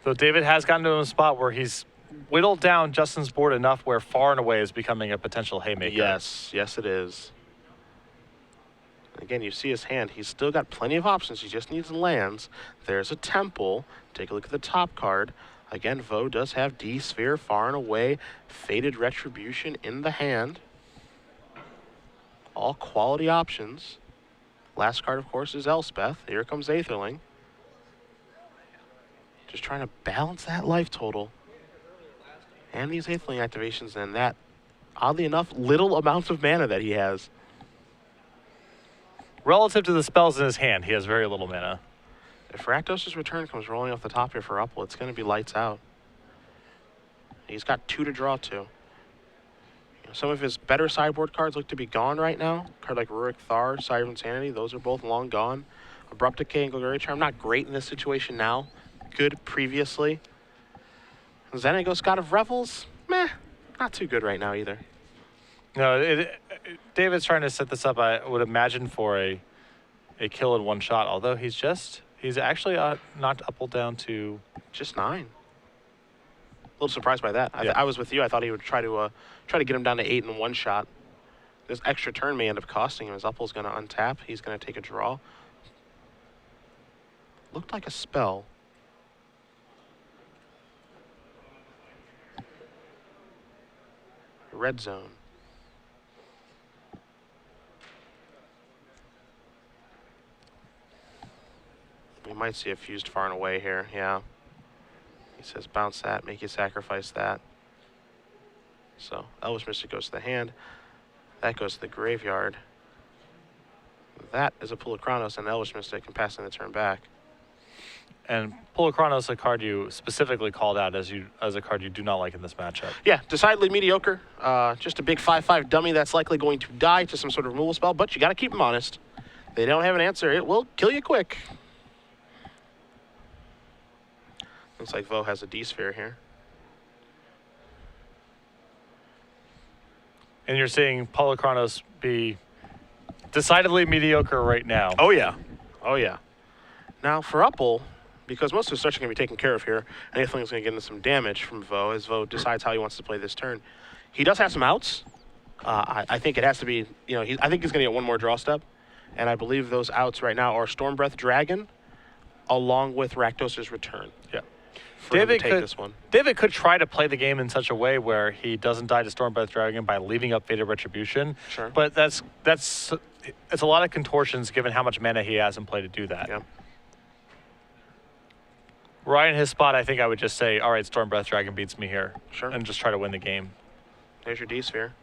So David has gotten to a spot where he's whittled down Justin's board enough where Far and Away is becoming a potential haymaker. Yes, yes it is. Again, you see his hand. He's still got plenty of options. He just needs lands. There's a Temple. Take a look at the top card. Again, Vo does have D-Sphere, Far and Away, Fated Retribution in the hand. All quality options. Last card, of course, is Elspeth. Here comes Aetherling. Just trying to balance that life total. And these Aetherling activations and that, oddly enough, little amounts of mana that he has. Relative to the spells in his hand, he has very little mana. If Rakdos' Return comes rolling off the top here for Uppal, it's going to be lights out. He's got 2 to draw to. You know, some of his better sideboard cards look to be gone right now. A card like Rurik Thar, Sire of Insanity, those are both long gone. Abrupt Decay and Golgari Charm, not great in this situation now. Good previously. Xenagos God of Revels, meh, not too good right now either. No, David's trying to set this up, I would imagine, for a kill in one shot, although he's actually knocked Uppal down to just 9. A little surprised by that. Yeah. I was with you. I thought he would try to get him down to 8 in one shot. This extra turn may end up costing him as Uppal's going to untap. He's going to take a draw. Looked like a spell. Red zone. We might see a fused Far and Away here, yeah. He says bounce that, make you sacrifice that. So Elvish Mystic goes to the hand. That goes to the graveyard. That is a Pool of Chronos and Elvish Mystic and passing the turn back. And Pool of Chronos, a card you specifically called out as a card you do not like in this matchup. Yeah, decidedly mediocre. Just a big 5/5 dummy that's likely going to die to some sort of removal spell, but you got to keep them honest. They don't have an answer. It will kill you quick. Looks like Vo has a D-Sphere here. And you're seeing Pool of Chronos be decidedly mediocre right now. Oh, yeah. Oh, yeah. Now, for Uppal, because most of his starts are going to be taken care of here, and Aetherling's going to get into some damage from Vo as Vo decides how he wants to play this turn. He does have some outs. I think it has to be, you know, I think he's going to get one more draw step, and I believe those outs right now are Stormbreath Dragon along with Rakdos' Return. Yeah. for him to take this one. David could try to play the game in such a way where he doesn't die to Stormbreath Dragon by leaving up Fated Retribution. Sure. But it's a lot of contortions given how much mana he has in play to do that. Yeah. Right in his spot, I think I would just say, all right, Stormbreath Dragon beats me here. Sure. And just try to win the game. There's your D-Sphere.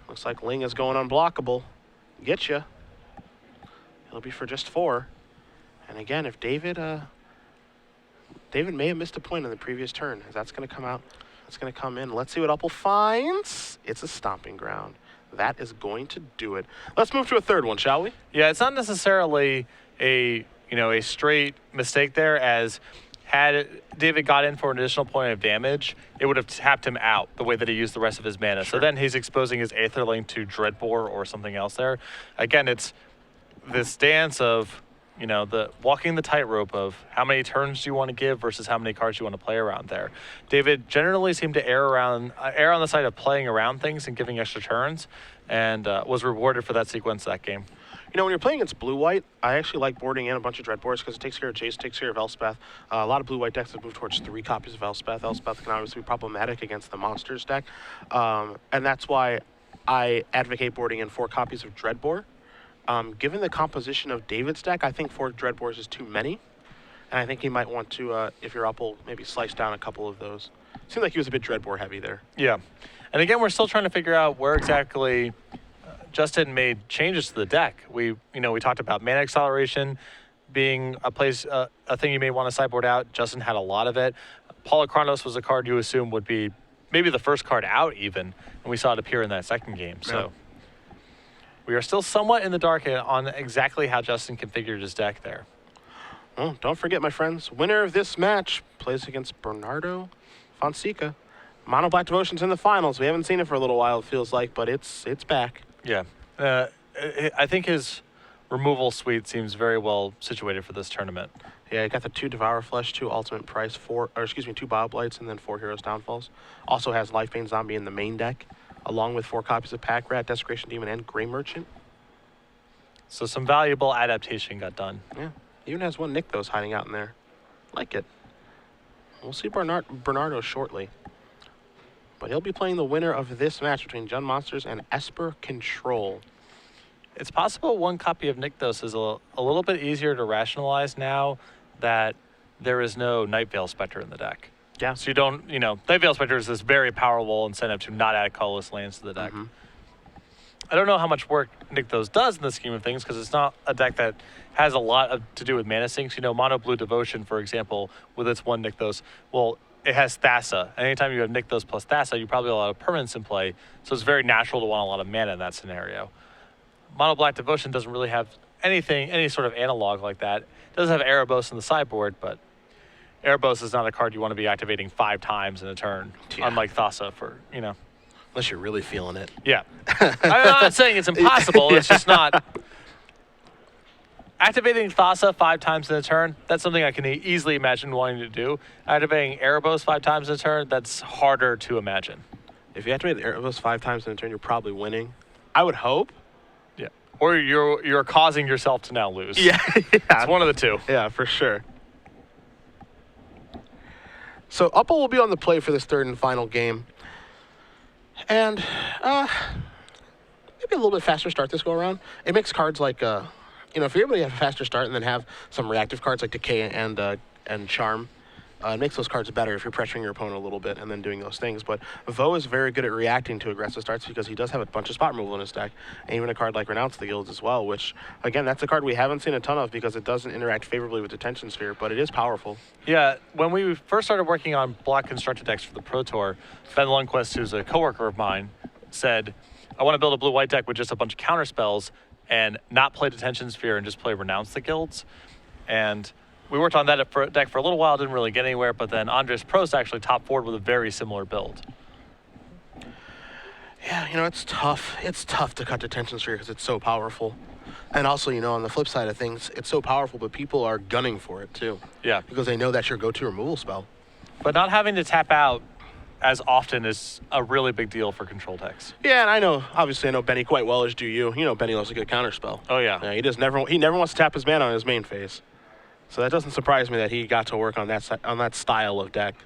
Looks like Ling is going unblockable. Get you. It'll be for just 4. And again, if David may have missed a point in the previous turn, as that's going to come out. That's going to come in. Let's see what Uppal finds. It's a Stomping Ground. That is going to do it. Let's move to a third one, shall we? Yeah, it's not necessarily a straight mistake there, as had David got in for an additional point of damage, it would have tapped him out the way that he used the rest of his mana. Sure. So then he's exposing his Aetherling to Dreadbore or something else there. Again, it's this dance of, the walking the tightrope of how many turns do you want to give versus how many cards you want to play around there. David generally seemed to err on the side of playing around things and giving extra turns, and was rewarded for that sequence that game. When you're playing against blue-white, I actually like boarding in a bunch of Dreadbores because it takes care of Jace, takes care of Elspeth. A lot of blue-white decks have moved towards 3 copies of Elspeth. Elspeth can obviously be problematic against the monsters deck. And that's why I advocate boarding in 4 copies of Dreadbore. Given the composition of David's deck, I think 4 Dreadbores is too many. And I think he might want to, if you're Uppal, maybe slice down a couple of those. Seemed like he was a bit Dreadbore heavy there. Yeah. And again, we're still trying to figure out where exactly Justin made changes to the deck. We talked about mana acceleration being a thing you may want to sideboard out. Justin had a lot of it. Polychronos was a card you assume would be maybe the first card out even, and we saw it appear in that second game. So we are still somewhat in the dark on exactly how Justin configured his deck there. Well, don't forget, my friends, winner of this match plays against Bernardo Fonseca. Mono Black Devotion's in the finals. We haven't seen it for a little while, it feels like, but it's back. Yeah. I think his removal suite seems very well situated for this tournament. Yeah, you got the 2 Devour Flesh, 2 Ultimate Price, 2 Bob Lights, and then 4 Heroes Downfalls. Also has Lifebane Zombie in the main deck, along with 4 copies of Pack Rat, Desecration Demon, and Grey Merchant. So some valuable adaptation got done. Yeah. Even has 1 Nykthos hiding out in there. Like it. We'll see Bernardo shortly. But he'll be playing the winner of this match between Jund Monsters and Esper Control. It's possible 1 copy of Nykthos is a little bit easier to rationalize now that there is no Nightveil Spectre in the deck. Yeah. So you don't, Nightveil Spectre is this very powerful incentive to not add colorless lands to the deck. Mm-hmm. I don't know how much work Nykthos does in the scheme of things because it's not a deck that has a lot to do with mana sinks. Mono Blue Devotion, for example, with its 1 Nykthos, well, it has Thassa. Anytime you have Nykthos plus Thassa, you probably have a lot of permanents in play, so it's very natural to want a lot of mana in that scenario. Mono Black Devotion doesn't really have any sort of analog like that. It does have Erebos in the sideboard, but Erebos is not a card you want to be activating 5 times in a turn, unlike Thassa Unless you're really feeling it. Yeah. I'm not saying it's impossible, it's just not. Activating Thassa 5 times in a turn, that's something I can easily imagine wanting to do. Activating Erebos 5 times in a turn, that's harder to imagine. If you activate Erebos 5 times in a turn, you're probably winning. I would hope. Yeah. Or you're causing yourself to now lose. Yeah. It's one of the 2. Yeah, for sure. So Uppal will be on the play for this third and final game. And maybe a little bit faster start this go around. It makes cards like if you're able to have a faster start and then have some reactive cards like Decay and Charm, it makes those cards better if you're pressuring your opponent a little bit and then doing those things. But Vo is very good at reacting to aggressive starts because he does have a bunch of spot removal in his deck, and even a card like Renounce the Guilds as well, which, again, that's a card we haven't seen a ton of because it doesn't interact favorably with Detention Sphere, but it is powerful. Yeah, when we first started working on block constructed decks for the Pro Tour, Ben Lundquist, who's a coworker of mine, said, I want to build a blue-white deck with just a bunch of counter spells and not play Detention Sphere and just play Renounce the Guilds. And we worked on that deck for a little while, didn't really get anywhere, but then Andres Prost actually top forward with a very similar build. Yeah, it's tough. It's tough to cut Detention Sphere because it's so powerful. And also, on the flip side of things, it's so powerful, but people are gunning for it too. Yeah. Because they know that's your go-to removal spell. But not having to tap out as often is a really big deal for control decks. Yeah, and I know Benny quite well, as do you. Benny loves a good counterspell. Oh, yeah. Yeah, he never wants to tap his mana on his main phase. So that doesn't surprise me that he got to work on that style of deck.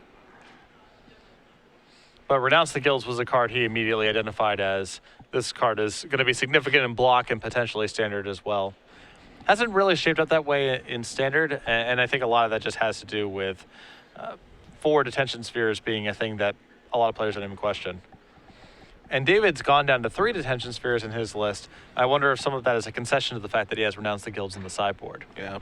But Renounce the Guilds was a card he immediately identified as this card is going to be significant in block and potentially standard as well. Hasn't really shaped up that way in standard, and I think a lot of that just has to do with 4 detention spheres being a thing that a lot of players don't even question. And David's gone down to 3 detention spheres in his list. I wonder if some of that is a concession to the fact that he has Renounced the Guilds in the sideboard. Yeah.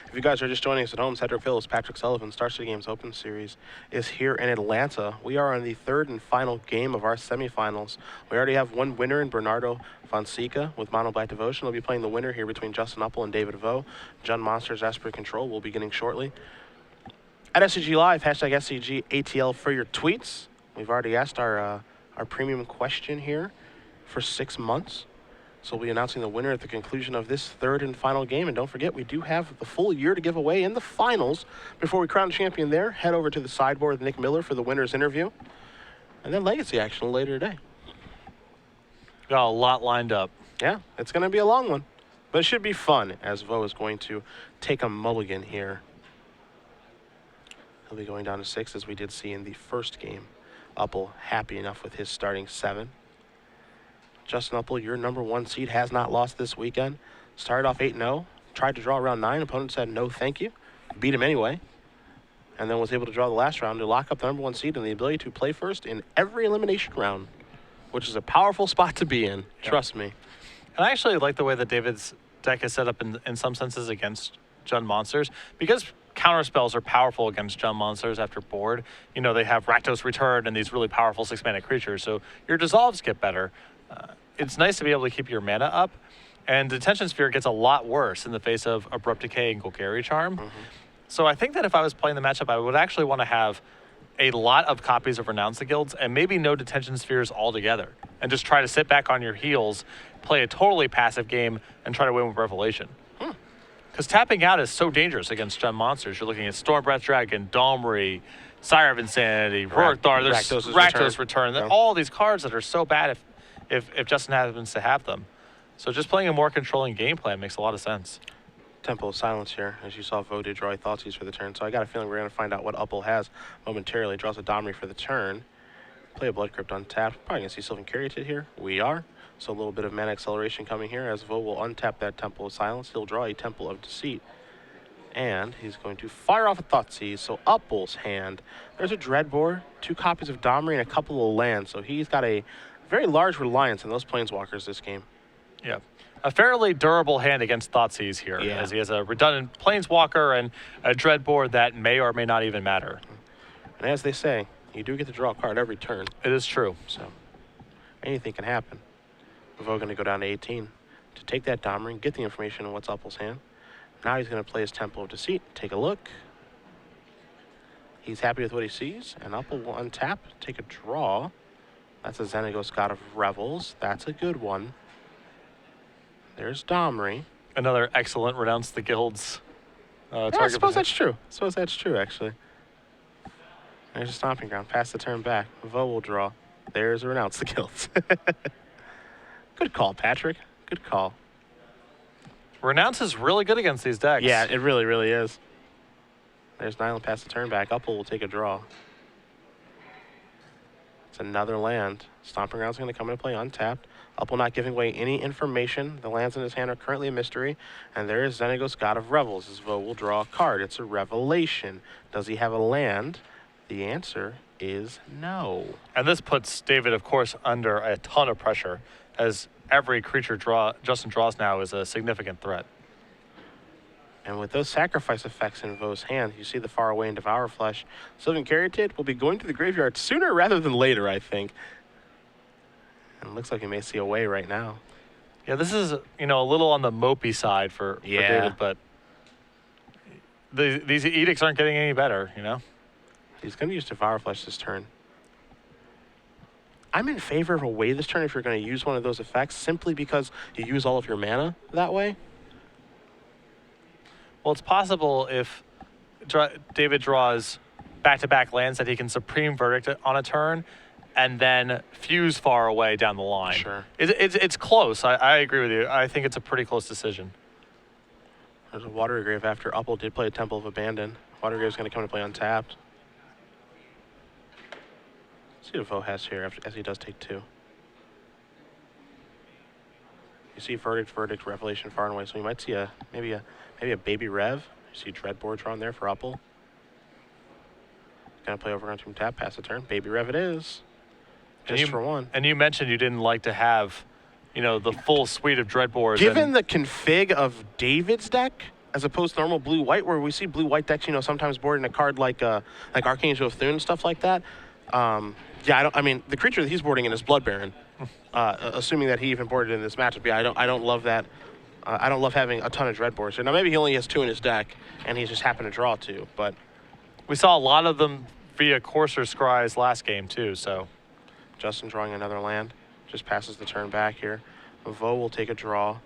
If you guys are just joining us at home, Cedric Phillips, Patrick Sullivan, Star City Games Open Series is here in Atlanta. We are on the 3rd and final game of our semifinals. We already have one winner in Bernardo Fonseca with Mono Black Devotion. We'll be playing the winner here between Justin Uppal and David Vo. John Monsters, Asper Control will be beginning shortly. At SCG Live, hashtag SCGATL for your tweets. We've already asked our premium question here for 6 months. So we'll be announcing the winner at the conclusion of this 3rd and final game. And don't forget, we do have the full year to give away in the finals. Before we crown champion there, head over to the sideboard with Nick Miller for the winner's interview. And then Legacy action later today. Got a lot lined up. Yeah, it's going to be a long one. But it should be fun, as Vo is going to take a mulligan here. He'll be going down to 6, as we did see in the first game. Uppal happy enough with his starting 7. Justin Uppal, your number 1 seed, has not lost this weekend. Started off 8-0, tried to draw around 9. Opponent said no thank you. Beat him anyway. And then was able to draw the last round to lock up the number 1 seed and the ability to play first in every elimination round, which is a powerful spot to be in. Yep. Trust me. And I actually like the way that David's deck is set up in some senses against Jund Monsters, because counter spells are powerful against Jund Monsters after board. You know, they have Rakdos Return and these really powerful 6-mana creatures, so your dissolves get better. It's nice to be able to keep your mana up, and Detention Sphere gets a lot worse in the face of Abrupt Decay and Golgari Charm. So I think that if I was playing the matchup, I would actually want to have a lot of copies of Renounce the Guilds and maybe no Detention Spheres altogether, and just try to sit back on your heels, play a totally passive game, and try to win with Revelation. Because tapping out is so dangerous against Jund Monsters. You're looking at Stormbreath Dragon, Domri, Sire of Insanity, Rorthar, Rakdos Return. Yeah. All these cards that are so bad if Justin happens to have them. So just playing a more controlling game plan makes a lot of sense. Temple of Silence here. As you saw, Vo did draw a Thoughtseize for the turn, so I got a feeling we're going to find out what Uppal has momentarily. Draws a Domri for the turn. Play a Blood Crypt untapped. Probably going to see Sylvan Caryatid here. We are. So a little bit of mana acceleration coming here as Vo will untap that Temple of Silence. He'll draw a Temple of Deceit. And he's going to fire off a Thoughtseize. So Uppal's hand. There's a Dreadbore, 2 copies of Domri, and a couple of lands. So he's got a very large reliance on those Planeswalkers this game. Yeah. A fairly durable hand against Thoughtseize here, as he has a redundant Planeswalker and a Dreadbore that may or may not even matter. And as they say, you do get to draw a card every turn. It is true. So anything can happen. Vo going to go down to 18 to take that Domri and get the information on what's Uppal's hand. Now he's going to play his Temple of Deceit. Take a look. He's happy with what he sees, and Uppal will untap, take a draw. That's a Xenagos God of Revels. That's a good one. There's Domri. Another excellent Renounce the Guilds target. I suppose that's true. Actually. There's a Stomping Ground. Pass the turn back. Vo will draw. There's a Renounce the Guilds. Good call, Patrick. Good call. Renounce is really good against these decks. Yeah, it really, really is. There's Nylon, pass the turn back. Uppal will take a draw. It's another land. Stomping Ground's going to come into play untapped. Uppal not giving away any information. The lands in his hand are currently a mystery. And there is Xenagos, God of Revels. His Vo will draw a card. It's a revelation. Does he have a land? The answer is no. And this puts David, of course, under a ton of pressure, as every creature Justin draws now is a significant threat. And with those sacrifice effects in Vo's hand, you see the Far Away and Devour Flesh. Sylvan Caryatid will be going to the graveyard sooner rather than later, I think. And it looks like we may see a way right now. Yeah, this is, a little on the mopey side for David, but these edicts aren't getting any better, He's going to use Devour Flesh this turn. I'm in favor of a way this turn if you're going to use one of those effects, simply because you use all of your mana that way. Well, it's possible if David draws back-to-back lands that he can Supreme Verdict on a turn and then fuse Far Away down the line. Sure. It's close. I agree with you. I think it's a pretty close decision. There's a Watery Grave after Uppal did play a Temple of Abandon. Watery Grave's going to come to play untapped. Let's see what Vo has here as he does take 2. You see Verdict, Revelation far and away, so you might see maybe a Baby Rev. You see Dreadboard drawn there for Uppal. Gonna play Overgrown Tomb tap, pass the turn. Baby Rev it is. Just for 1. And you mentioned you didn't like to have, the full suite of Dreadboards. Given the config of David's deck, as opposed to normal blue-white, where we see blue-white decks, sometimes boarding a card like Archangel of Thune and stuff like that. I mean, the creature that he's boarding in is Blood Baron. Assuming that he even boarded in this matchup, I don't love that. I don't love having a ton of Dreadboards. So now maybe he only has 2 in his deck, and he just happened to draw 2. But we saw a lot of them via Courser Scries last game too. So Justin drawing another land, just passes the turn back here. Vo will take a draw.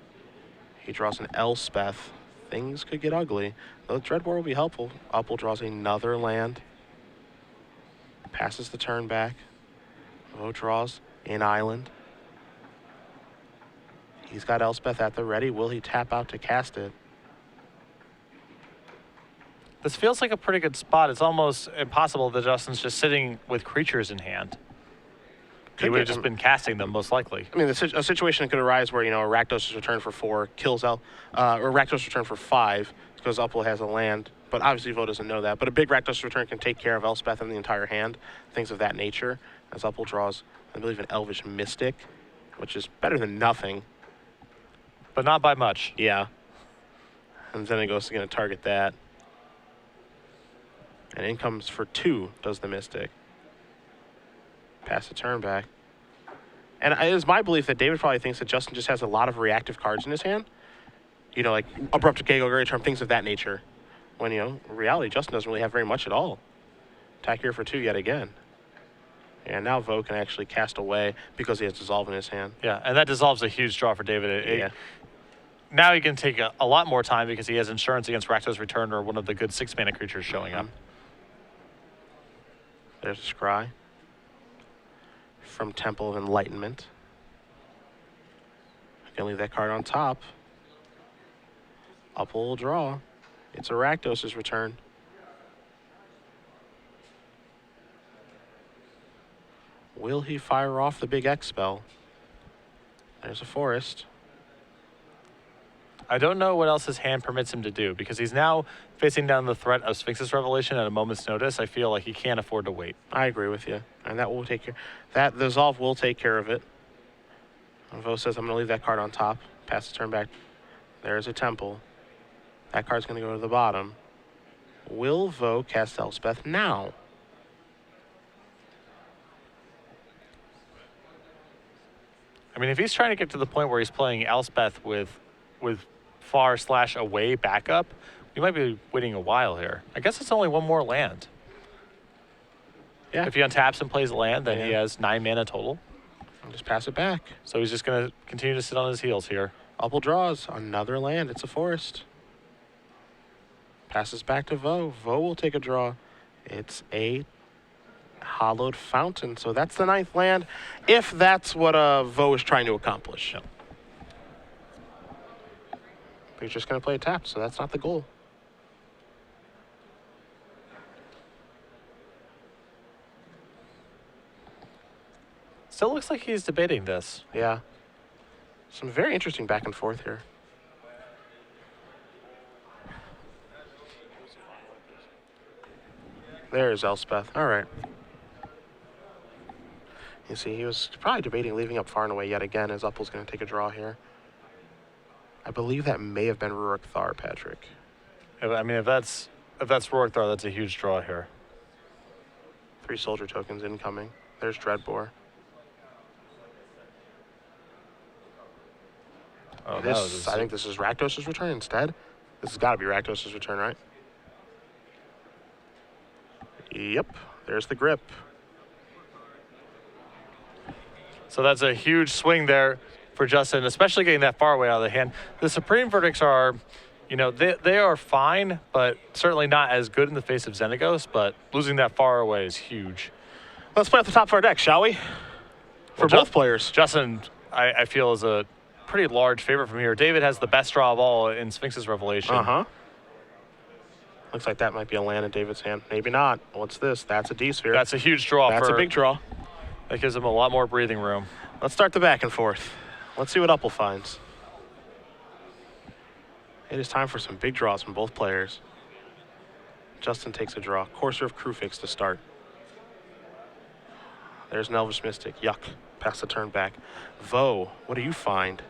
He draws an Elspeth. Things could get ugly. The Dreadboard will be helpful. Uppal draws another land. Passes the turn back. Vo draws an island. He's got Elspeth at the ready. Will he tap out to cast it? This feels like a pretty good spot. It's almost impossible that Justin's just sitting with creatures in hand. He would have just been casting them, most likely. I mean, a situation could arise where, Rakdos' return for 4 kills or Rakdos' return for 5 because Uppal has a land. But obviously, Vo doesn't know that. But a big Rakdos return can take care of Elspeth and the entire hand, things of that nature. As Uppal draws, I believe, an Elvish Mystic, which is better than nothing. But not by much. Yeah. And then it goes to going to target that. And in comes for 2, does the Mystic. Pass the turn back. And it is my belief that David probably thinks that Justin just has a lot of reactive cards in his hand. Like Abrupt Decay, Great Charm, things of that nature. When, in reality, Justin doesn't really have very much at all. Attack here for 2 yet again. And now Vo can actually cast away because he has Dissolve in his hand. Yeah, and that Dissolve's a huge draw for David. Yeah. Now he can take a lot more time because he has insurance against Rakdos Return or one of the good 6-mana creatures showing up. There's a Scry from Temple of Enlightenment. I can leave that card on top. Uppal will draw. It's a Rakdos' return. Will he fire off the big X spell? There's a forest. I don't know what else his hand permits him to do because he's now facing down the threat of Sphinx's Revelation at a moment's notice. I feel like he can't afford to wait. I agree with you. And that will take care. That Dissolve will take care of it. Vo says, I'm going to leave that card on top. Pass the turn back. There's a Temple. That card's going to go to the bottom. Will Vo cast Elspeth now? I mean, if he's trying to get to the point where he's playing Elspeth with far/away backup, we might be waiting a while here. I guess it's only 1 more land. Yeah. If he untaps and plays a land, then he has 9 mana total. I'll just pass it back. So he's just going to continue to sit on his heels here. Uppal draws another land. It's a forest. Passes back to Vo. Vo will take a draw. It's a Hallowed Fountain. So that's the 9th land, if that's what Vo is trying to accomplish. Yep. But he's just going to play a tap, so that's not the goal. Still looks like he's debating this. Yeah. Some very interesting back and forth here. There's Elspeth. All right. You see, he was probably debating leaving up far and away yet again, as Uppal's going to take a draw here. I believe that may have been Rurik Thar, Patrick. I mean, if that's Rurik Thar, that's a huge draw here. 3 soldier tokens incoming. There's Dreadbore. Oh, I think this is Rakdos' return instead. This has got to be Rakdos' return, right? Yep. There's the grip. So that's a huge swing there for Justin, especially getting that far away out of the hand. The Supreme Verdicts are, they are fine, but certainly not as good in the face of Xenagos, but losing that far away is huge. Let's play at the top of our deck, shall we? For both players. Justin, I feel, is a pretty large favorite from here. David has the best draw of all in Sphinx's Revelation. Looks like that might be a land in David's hand. Maybe not. What's this? That's a D-sphere. That's a huge draw. That's a big draw. That gives him a lot more breathing room. Let's start the back and forth. Let's see what Uppal finds. It is time for some big draws from both players. Justin takes a draw. Courser of Crufix to start. There's an Elvish Mystic. Yuck. Pass the turn back. Vo, what do you find?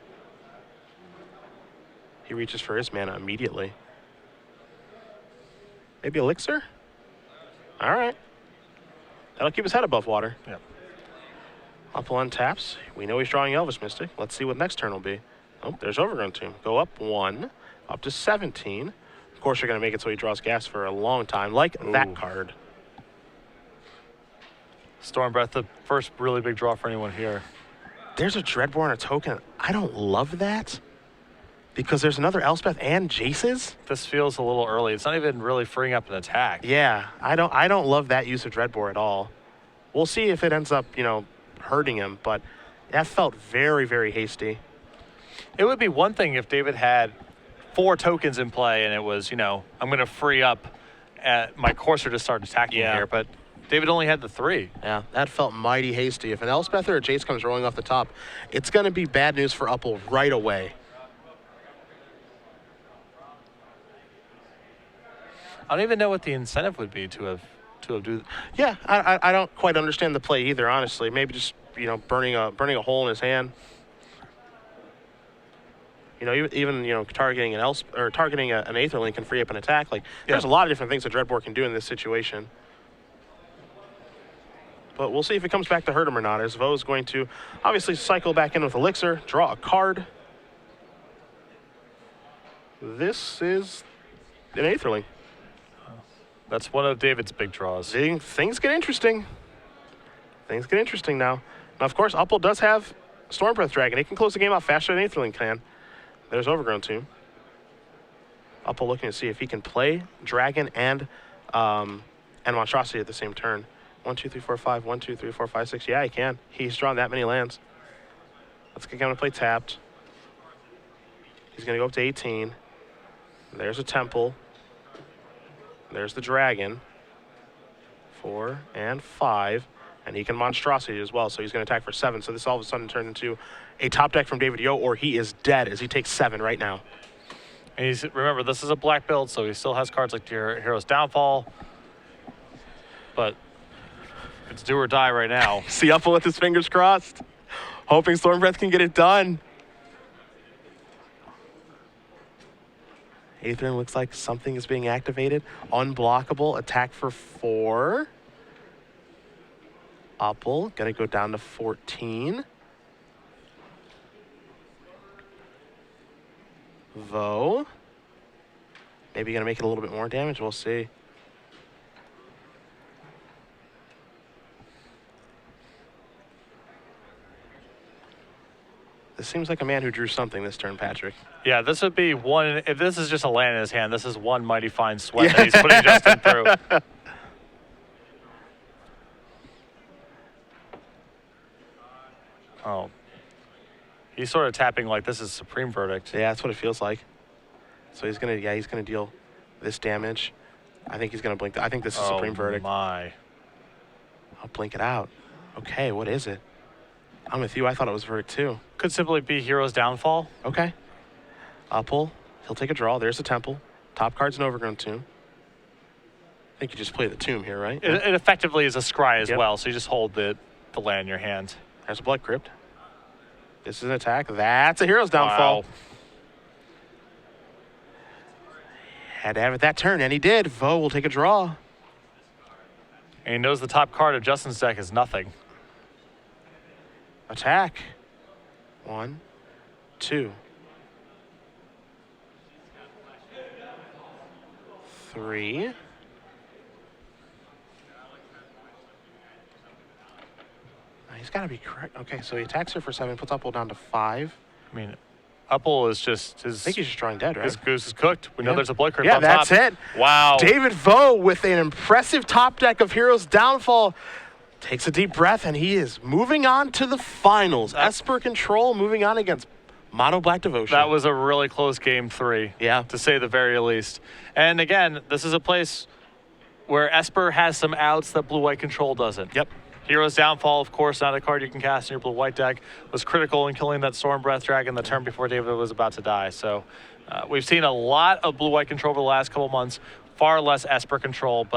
He reaches for his mana immediately. Maybe Elixir? All right. That'll keep his head above water. Yep. Uppal untaps. We know he's drawing Elvish Mystic. Let's see what next turn will be. Oh, there's Overgrown Tomb. Go up 1, up to 17. Of course, you're going to make it so he draws gas for a long time, like that card. Storm Breath, the first really big draw for anyone here. There's a Dreadbore and a token. I don't love that because there's another Elspeth and Jace's. This feels a little early. It's not even really freeing up an attack. Yeah, I don't love that use of Dreadbore at all. We'll see if it ends up, hurting him, but that felt very, very hasty. It would be one thing if David had 4 tokens in play and it was, I'm going to free up at my Courser to start attacking here, but David only had the 3. Yeah, that felt mighty hasty. If an Elspeth or a Jace comes rolling off the top, it's going to be bad news for Uppal right away. I don't even know what the incentive would be to have do. Yeah, I don't quite understand the play either, honestly. Maybe just burning a hole in his hand. Even targeting targeting an Aetherlink can free up an attack. There's a lot of different things that Dreadbore can do in this situation. But we'll see if it comes back to hurt him or not, as Vo's going to obviously cycle back in with Elixir, draw a card. This is an Aetherlink. That's one of David's big draws. Things get interesting. Things get interesting now. Now, of course, Uppal does have Stormbreath Dragon. It can close the game out faster than Aetherlink can. There's Overgrown Tomb. Uppal looking to see if he can play Dragon and Monstrosity at the same turn. 1, 2, 3, 4, 5. 1, 2, 3, 4, 5, 6. Yeah, he can. He's drawn that many lands. Let's get him to play tapped. He's going to go up to 18. There's a Temple. There's the Dragon. 4 and 5. And he can Monstrosity as well, so he's going to attack for 7. So this all of a sudden turned into a top deck from David Yo, or he is dead as he takes 7 right now. And remember, this is a black build, so he still has cards like Hero's Downfall. But it's do or die right now. See Uppal with his fingers crossed, hoping Stormbreath can get it done. Aetherlink looks like something is being activated. Unblockable, attack for 4. Uppal gonna go down to 14. Vo, maybe gonna make it a little bit more damage. We'll see. This seems like a man who drew something this turn, Patrick. Yeah, this would be one. If this is just a land in his hand, this is one mighty fine sweat that he's putting Justin through. Oh. He's sort of tapping like this is Supreme Verdict. Yeah, that's what it feels like. So he's gonna deal this damage. I think he's gonna blink. I think this is Supreme Verdict. Oh my. I'll blink it out. Okay, what is it? I'm with you. I thought it was Verdict too. Could simply be Hero's Downfall. Okay. Uppal, he'll take a draw. There's the Temple. Top card's an Overgrown Tomb. I think you just play the Tomb here, right? It effectively is a Scry as well, so you just hold the land in your hand. There's a Blood Crypt. This is an attack. That's a Hero's Downfall. Wow. Had to have it that turn, and he did. Vo will take a draw. And he knows the top card of Justin's deck is nothing. Attack. 1, 2, 3. He's got to be correct. Okay, so he attacks her for 7, puts Uppal down to 5. I mean, Uppal is just I think he's just drawing dead, right? His goose is cooked. We know there's a Blood Crypt yeah, on top. that's it. Wow. David Vo with an impressive top deck of Hero's Downfall takes a deep breath, and he is moving on to the finals. Esper Control moving on against Mono Black Devotion. That was a really close game 3. Yeah. To say the very least. And again, this is a place where Esper has some outs that blue-white control doesn't. Yep. Hero's Downfall, of course, not a card you can cast in your blue-white deck, was critical in killing that Storm Breath Dragon the turn before David was about to die. So we've seen a lot of blue-white control over the last couple months, far less Esper control. But